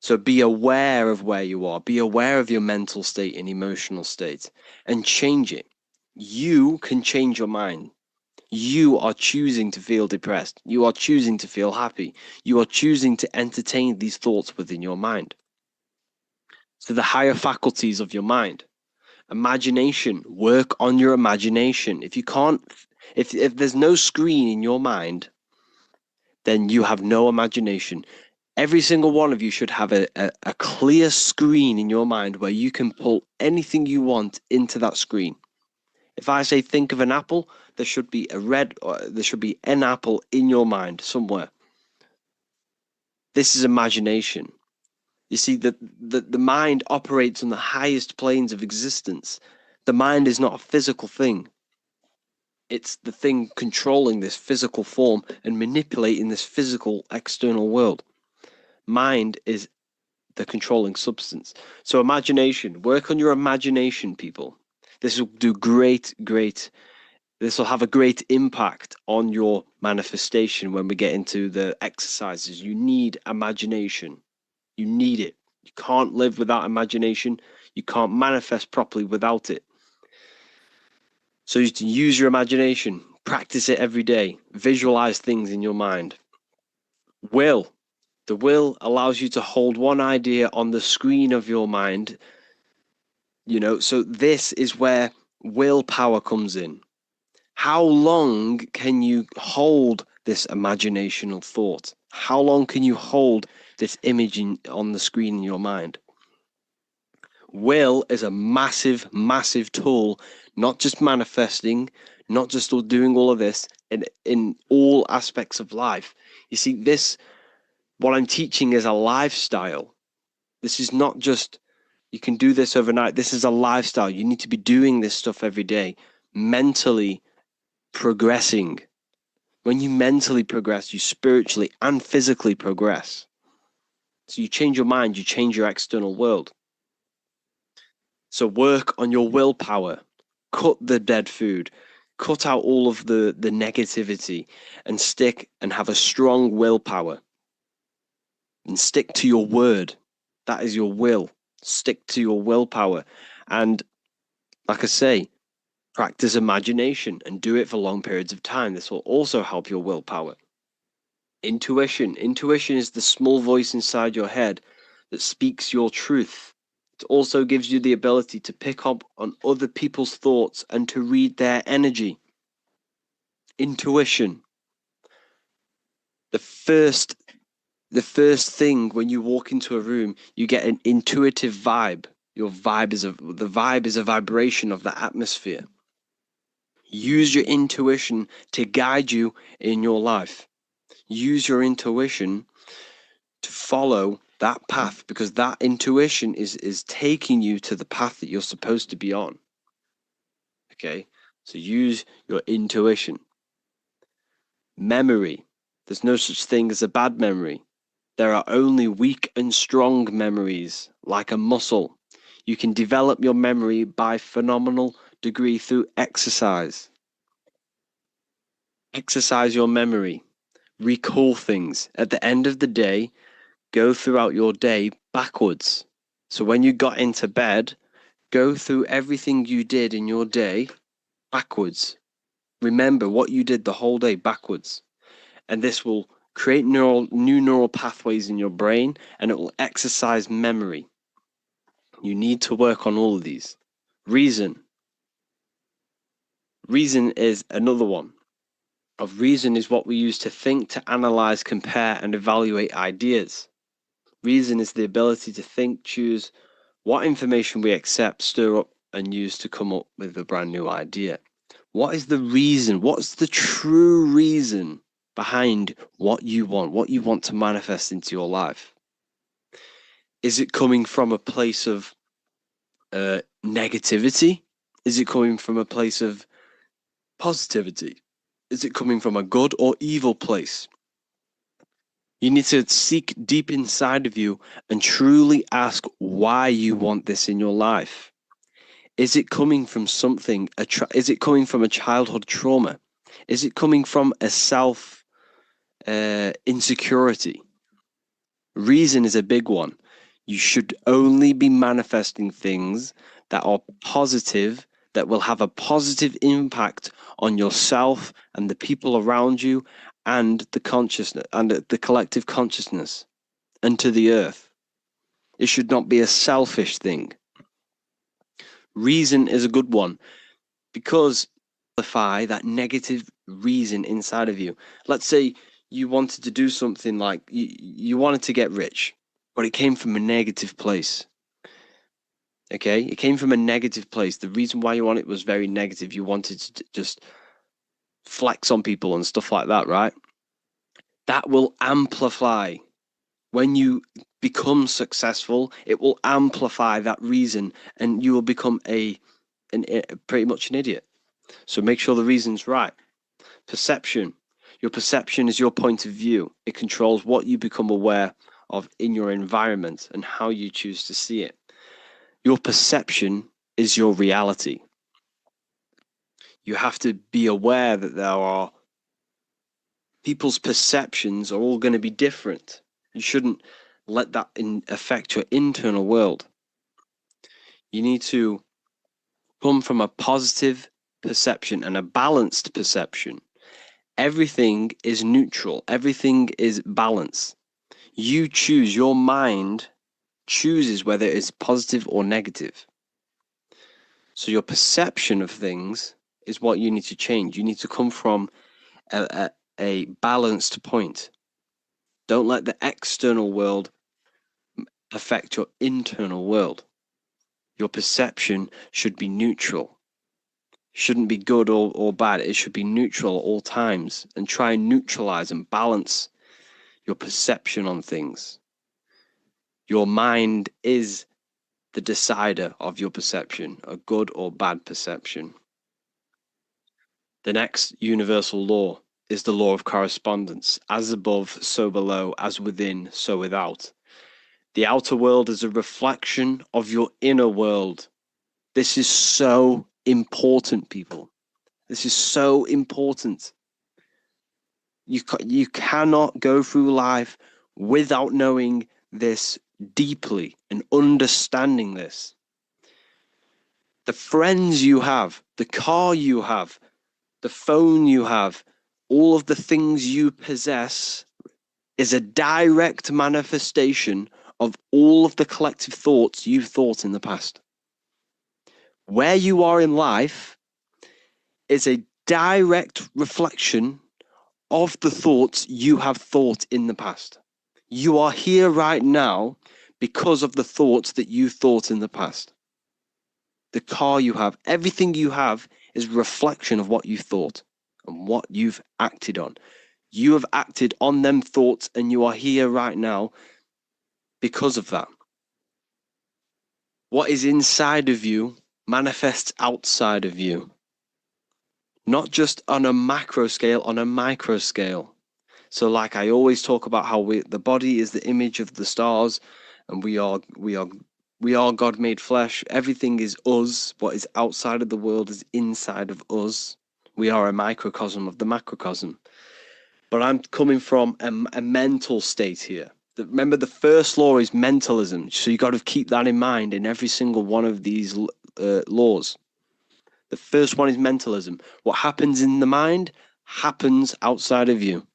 So be aware of where you are. Be aware of your mental state and emotional state, and change it. You can change your mind. You are choosing to feel depressed. You are choosing to feel happy. You are choosing to entertain these thoughts within your mind. So the higher faculties of your mind. Imagination. Work on your imagination. If you can't, if there's no screen in your mind, then you have no imagination. Every single one of you should have a clear screen in your mind where you can pull anything you want into that screen. If I say think of an apple, there should be there should be an apple in your mind somewhere. This is imagination. You see, the mind operates on the highest planes of existence. The mind is not a physical thing. It's the thing controlling this physical form and manipulating this physical external world. Mind is the controlling substance. So imagination, work on your imagination, people. This will do this will have a great impact on your manifestation when we get into the exercises. You need imagination. You need it. You can't live without imagination. You can't manifest properly without it. So you can use your imagination, practice it every day, visualize things in your mind. Will. The will allows you to hold one idea on the screen of your mind. So this is where willpower comes in. How long can you hold this imaginational thought? How long can you hold this image on the screen in your mind? Will is a massive, massive tool, not just manifesting, not just doing all of this, in all aspects of life. You see, what I'm teaching is a lifestyle. This is not just, you can do this overnight. This is a lifestyle. You need to be doing this stuff every day, mentally progressing. When you mentally progress, you spiritually and physically progress. So you change your mind, you change your external world. So work on your willpower. Cut the dead food. Cut out all of the negativity and stick and have a strong willpower. And stick to your word. That is your will. Stick to your willpower. And like I say, practice imagination and do it for long periods of time. This will also help your willpower. Intuition. Intuition is the small voice inside your head that speaks your truth. It also gives you the ability to pick up on other people's thoughts and to read their energy. Intuition. The first thing when you walk into a room, you get an intuitive vibe. The vibe is a vibration of the atmosphere. Use your intuition to guide you in your life. Use your intuition to follow that path, because that intuition is taking you to the path that you're supposed to be on. Okay, so use your intuition. Memory. There's no such thing as a bad memory. There are only weak and strong memories, like a muscle. You can develop your memory by phenomenal degree through exercise. Exercise your memory. Recall things. At the end of the day, go throughout your day backwards. So when you got into bed, go through everything you did in your day backwards. Remember what you did the whole day backwards. And this will create new neural pathways in your brain, and it will exercise memory. You need to work on all of these. Reason. Reason is another one. Reason is what we use to think, to analyze, compare, and evaluate ideas. Reason is the ability to think, choose what information we accept, stir up, and use to come up with a brand new idea. What is the reason? What's the true reason behind what you want to manifest into your life? Is it coming from a place of negativity? Is it coming from a place of positivity? Is it coming from a good or evil place? You need to seek deep inside of you and truly ask why you want this in your life. Is it coming from something? Is it coming from a childhood trauma? Is it coming from a self insecurity? Reason is a big one. You should only be manifesting things that are positive, that will have a positive impact on yourself and the people around you and the consciousness and the collective consciousness and to the earth. It should not be a selfish thing. Reason is a good one, because that negative reason inside of you. Let's say you wanted to do something, like you wanted to get rich, but it came from a negative place. Okay, it came from a negative place. The reason why you want it was very negative. You wanted to just flex on people and stuff like that, right? That will amplify. When you become successful, it will amplify that reason, and you will become pretty much an idiot. So make sure the reason's right. Perception. Your perception is your point of view. It controls what you become aware of in your environment and how you choose to see it. Your perception is your reality. You have to be aware that there are people's perceptions are all going to be different. You shouldn't let that affect your internal world. You need to come from a positive perception and a balanced perception. Everything is neutral. Everything is balance. You choose, your mind chooses whether it is positive or negative. So your perception of things is what you need to change. You need to come from a balanced point. Don't let the external world affect your internal world. Your perception should be neutral. Shouldn't be good or bad. It should be neutral at all times, and try and neutralize and balance your perception on things. Your mind is the decider of your perception, a good or bad perception. The next universal law is the law of correspondence. As above, so below, as within, so without. The outer world is a reflection of your inner world. This is so important, people. This is so important. You cannot go through life without knowing this deeply and understanding this. The friends you have, the car you have, the phone you have, all of the things you possess is a direct manifestation of all of the collective thoughts you've thought in the past. Where you are in life is a direct reflection of the thoughts you have thought in the past. You are here right now because of the thoughts that you thought in the past. The car you have, everything you have is a reflection of what you thought and what you've acted on. You have acted on them thoughts and you are here right now because of that. What is inside of you manifests outside of you. Not just on a macro scale, on a micro scale. So like I always talk about how the body is the image of the stars, and we are God made flesh. Everything is us. What is outside of the world is inside of us. We are a microcosm of the macrocosm. But I'm coming from a mental state here. Remember, the first law is mentalism. So you got to keep that in mind in every single one of these laws. The first one is mentalism. What happens in the mind happens outside of you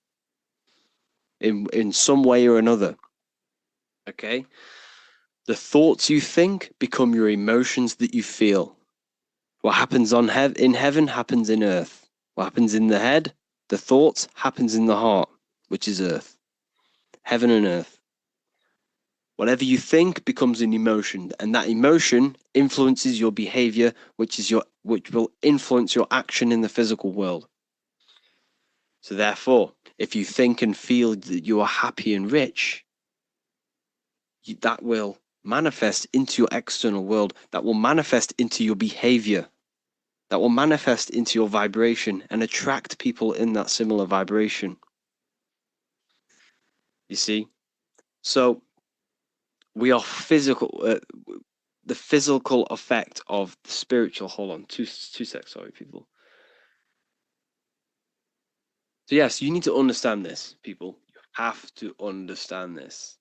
in some way or another. Okay? The thoughts you think become your emotions that you feel. What happens in heaven happens in earth. What happens in the head, the thoughts, happens in the heart, which is earth. Heaven and earth. Whatever you think becomes an emotion, and that emotion influences your behavior, which will influence your action in the physical world. So therefore, if you think and feel that you are happy and rich, that will manifest into your external world. That will manifest into your behavior. That will manifest into your vibration and attract people in that similar vibration. You see? So we are physical. The physical effect of the spiritual. Hold on, two seconds. Sorry, people. So yes, you need to understand this, people. You have to understand this.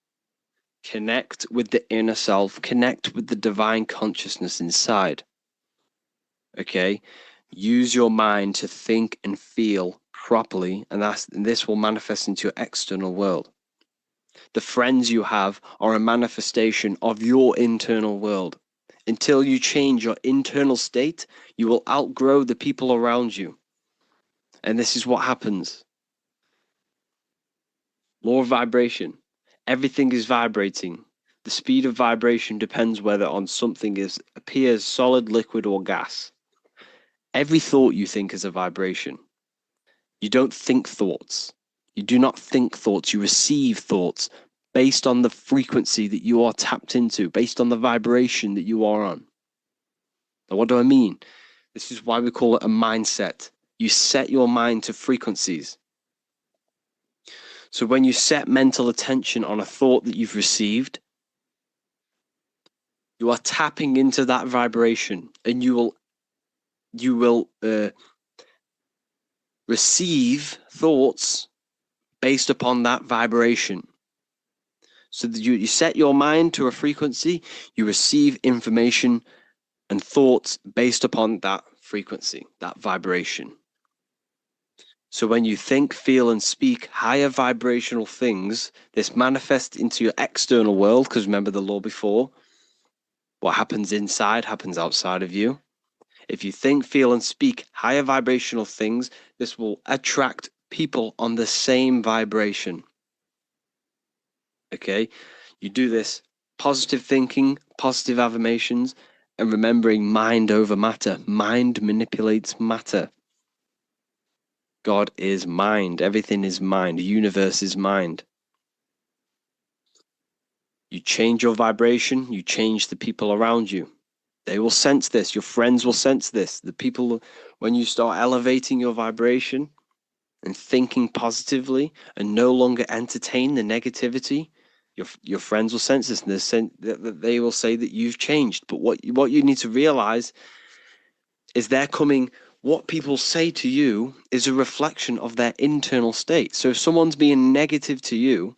Connect with the inner self. Connect with the divine consciousness inside. Okay? Use your mind to think and feel properly, and this will manifest into your external world. The friends you have are a manifestation of your internal world. Until you change your internal state, you will outgrow the people around you. And this is what happens. Law of vibration. Everything is vibrating. The speed of vibration depends whether on something appears solid, liquid, or gas. Every thought you think is a vibration. You don't think thoughts. You do not think thoughts. You receive thoughts based on the frequency that you are tapped into, based on the vibration that you are on. Now, what do I mean? This is why we call it a mindset. You set your mind to frequencies. So when you set mental attention on a thought that you've received, you are tapping into that vibration, and you will receive thoughts based upon that vibration. So that you set your mind to a frequency, you receive information and thoughts based upon that frequency, that vibration. So when you think, feel, and speak higher vibrational things, this manifests into your external world, because remember the law before, what happens inside happens outside of you. If you think, feel, and speak higher vibrational things, this will attract people on the same vibration. Okay? You do this positive thinking, positive affirmations, and remembering mind over matter. Mind manipulates matter. God is mind. Everything is mind. The universe is mind. You change your vibration, you change the people around you. They will sense this. Your friends will sense this. The people, when you start elevating your vibration and thinking positively and no longer entertain the negativity, your friends will sense this, and they will say that you've changed. But what you need to realize is what people say to you is a reflection of their internal state. So if someone's being negative to you,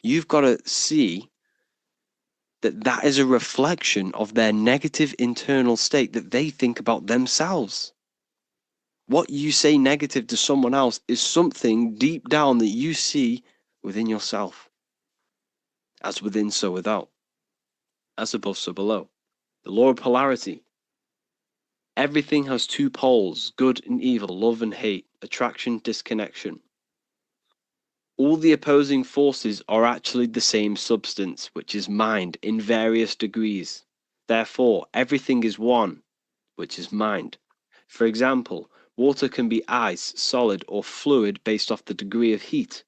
you've got to see that is a reflection of their negative internal state that they think about themselves. What you say negative to someone else is something deep down that you see within yourself. As within, so without. As above, so below. The law of polarity. Everything has two poles, good and evil, love and hate, attraction, disconnection. All the opposing forces are actually the same substance, which is mind, in various degrees. Therefore, everything is one, which is mind. For example, water can be ice, solid, or fluid based off the degree of heat.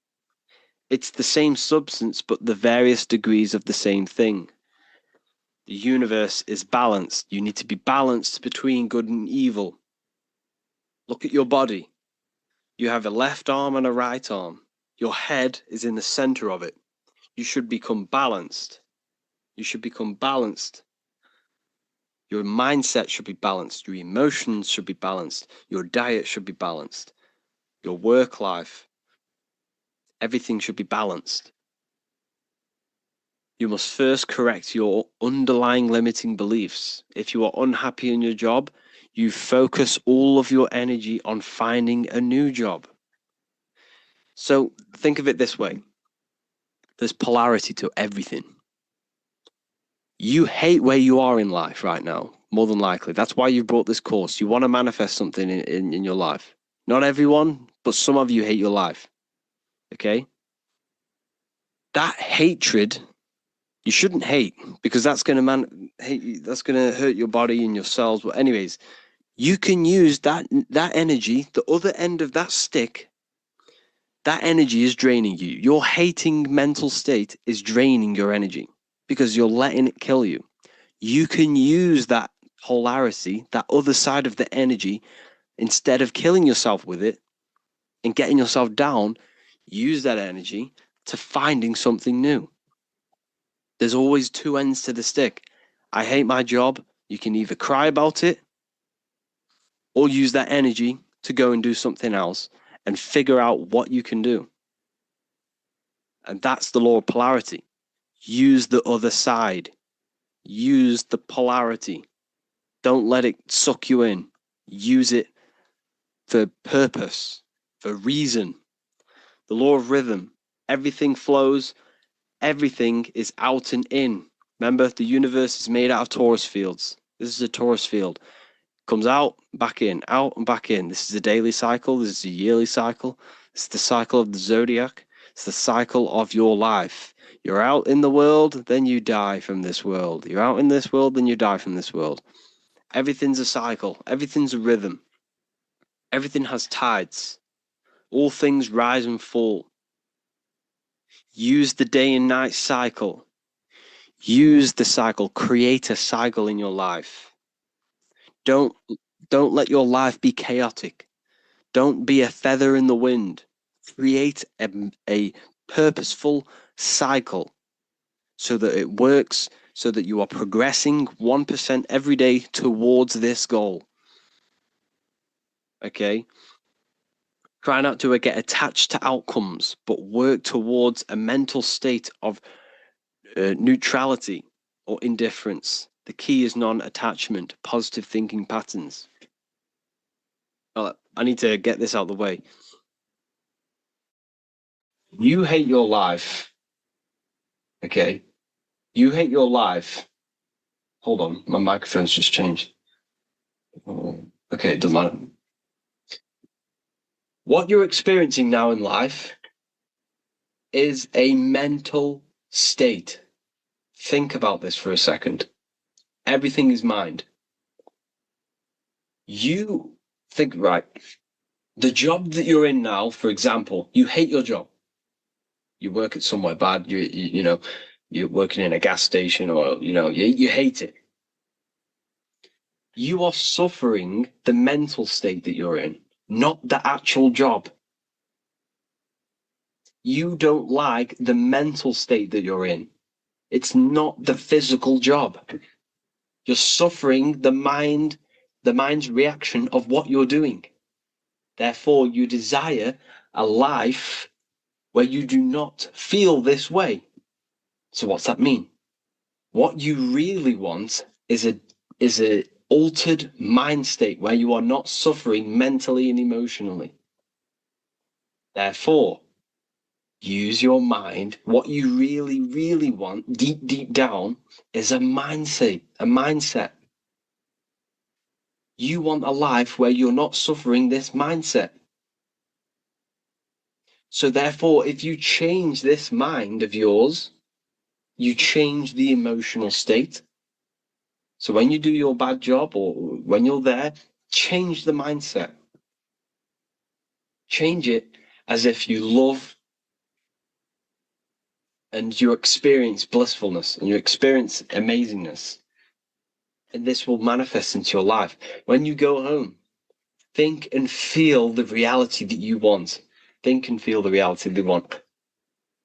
It's the same substance, but the various degrees of the same thing. The universe is balanced. You need to be balanced between good and evil. Look at your body. You have a left arm and a right arm. Your head is in the center of it. You should become balanced. You should become balanced. Your mindset should be balanced. Your emotions should be balanced. Your diet should be balanced. Your work life. Everything should be balanced. You must first correct your underlying limiting beliefs. If you are unhappy in your job, you focus all of your energy on finding a new job. So think of it this way. There's polarity to everything. You hate where you are in life right now, more than likely. That's why you brought this course. You want to manifest something in your life. Not everyone, but some of you hate your life. Okay? That hatred, you shouldn't hate, because that's going to hurt your body and your cells. But anyways, you can use that energy, the other end of that stick. That energy is draining you. Your hating mental state is draining your energy because you're letting it kill you. You can use that polarity, that other side of the energy, instead of killing yourself with it and getting yourself down, use that energy to finding something new. There's always two ends to the stick. I hate my job. You can either cry about it or use that energy to go and do something else and figure out what you can do. And that's the law of polarity. Use the other side. Use the polarity. Don't let it suck you in. Use it for purpose, for reason. The law of rhythm. Everything flows. Everything is out and in. Remember, the universe is made out of torus fields. This is a torus field. Comes out, back in, out and back in. This is a daily cycle. This is a yearly cycle. It's the cycle of the zodiac. It's the cycle of your life. You're out in the world, then you die from this world. You're out in this world, then you die from this world. Everything's a cycle. Everything's a rhythm. Everything has tides. All things rise and fall. Use the day and night cycle. Use the cycle. Create a cycle in your life. Don't let your life be chaotic. Don't be a feather in the wind. Create a purposeful cycle so that it works, so that you are progressing 1% every day towards this goal. Okay? Try not to get attached to outcomes, but work towards a mental state of neutrality or indifference. The key is non-attachment, positive thinking patterns. I need to get this out of the way. You hate your life. Okay? You hate your life. Hold on, my microphone's just changed. Okay, it doesn't matter. What you're experiencing now in life is a mental state. Think about this for a second. Everything is mind. You think, right, the job that you're in now, for example, you hate your job. You work at somewhere bad, you know, you're working in a gas station, or, you know, you hate it. You are suffering the mental state that you're in, not the actual job. You don't like the mental state that you're in. It's not the physical job. You're suffering the mind's reaction of what you're doing. Therefore, you desire a life where you do not feel this way. So what's that mean? What you really want is a altered mind state where you are not suffering mentally and emotionally. Therefore, use your mind. What you really, really want, deep down, is a mindset. You want a life where you're not suffering this mindset. So therefore, if you change this mind of yours, you change the emotional state. So when you do your bad job, or when you're there, change the mindset. Change it as if you love and you experience blissfulness and you experience amazingness. And this will manifest into your life. When you go home, think and feel the reality that you want. Think and feel the reality that you want.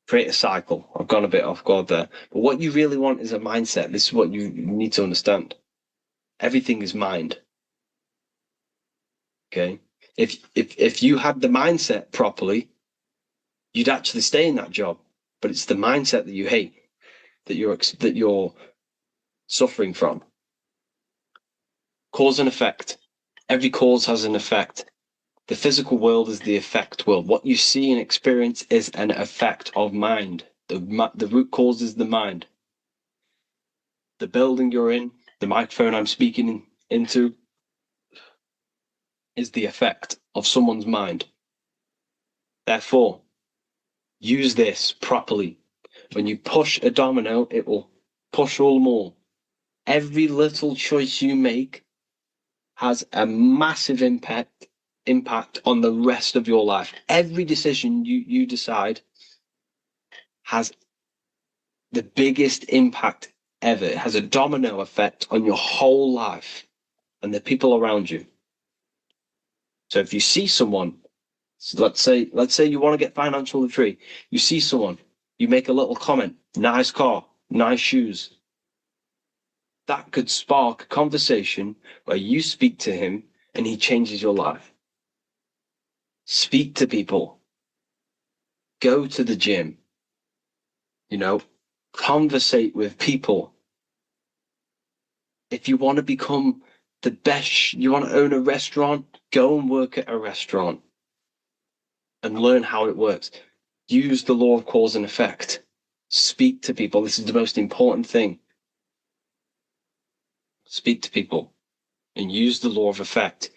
Create a cycle. I've gone a bit off guard there. But what you really want is a mindset. This is what you need to understand. Everything is mind. Okay? If you had the mindset properly, you'd actually stay in that job. But it's the mindset that you hate, that you're suffering from. Cause and effect. Every cause has an effect. The physical world is the effect world. What you see and experience is an effect of mind. The root cause is the mind. The building you're in, the microphone I'm speaking into, is the effect of someone's mind. Therefore, use this properly. When you push a domino, it will push all more. Every little choice you make has a massive impact on the rest of your life. Every decision you decide has the biggest impact ever. It has a domino effect on your whole life and the people around you. So if you see someone, so let's say you want to get financially free, you see someone, you make a little comment, nice car, nice shoes. That could spark a conversation where you speak to him and he changes your life. Speak to people. Go to the gym. You know, conversate with people. If you want to become the best, you want to own a restaurant, go and work at a restaurant and learn how it works. Use the law of cause and effect. Speak to people. This is the most important thing. Speak to people and use the law of effect.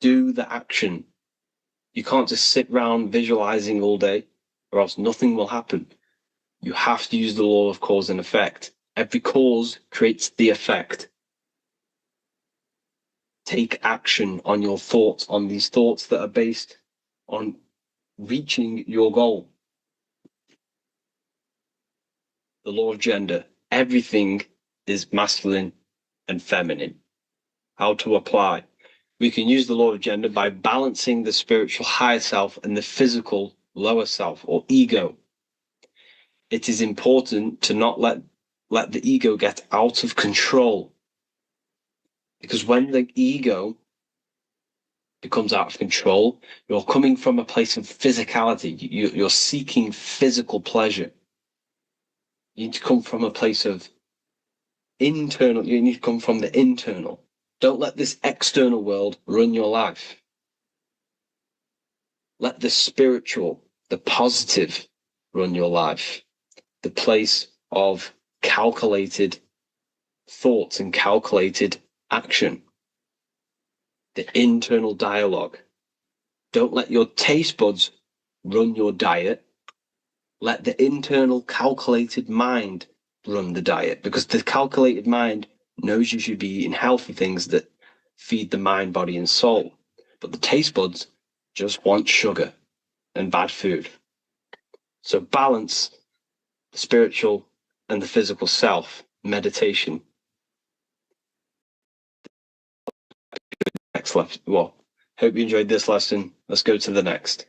Do the action. You can't just sit around visualizing all day, or else nothing will happen. You have to use the law of cause and effect. Every cause creates the effect. Take action on your thoughts, on these thoughts that are based on reaching your goal. The law of gender. Everything is masculine and feminine. How to apply? We can use the law of gender by balancing the spiritual higher self and the physical lower self, or ego. It is important to not let the ego get out of control. Because when the ego becomes out of control, you're coming from a place of physicality. You're seeking physical pleasure. You need to come from a place of internal. You need to come from the internal. Don't let this external world run your life. Let the spiritual the positive run your life, the place of calculated thoughts and calculated action, the internal dialogue. Don't let your taste buds run your diet. Let the internal calculated mind run the diet, because the calculated mind knows you should be eating healthy things that feed the mind, body, and soul. But the taste buds just want sugar and bad food. So balance the spiritual and the physical self, meditation. Next lesson. Well, hope you enjoyed this lesson. Let's go to the next.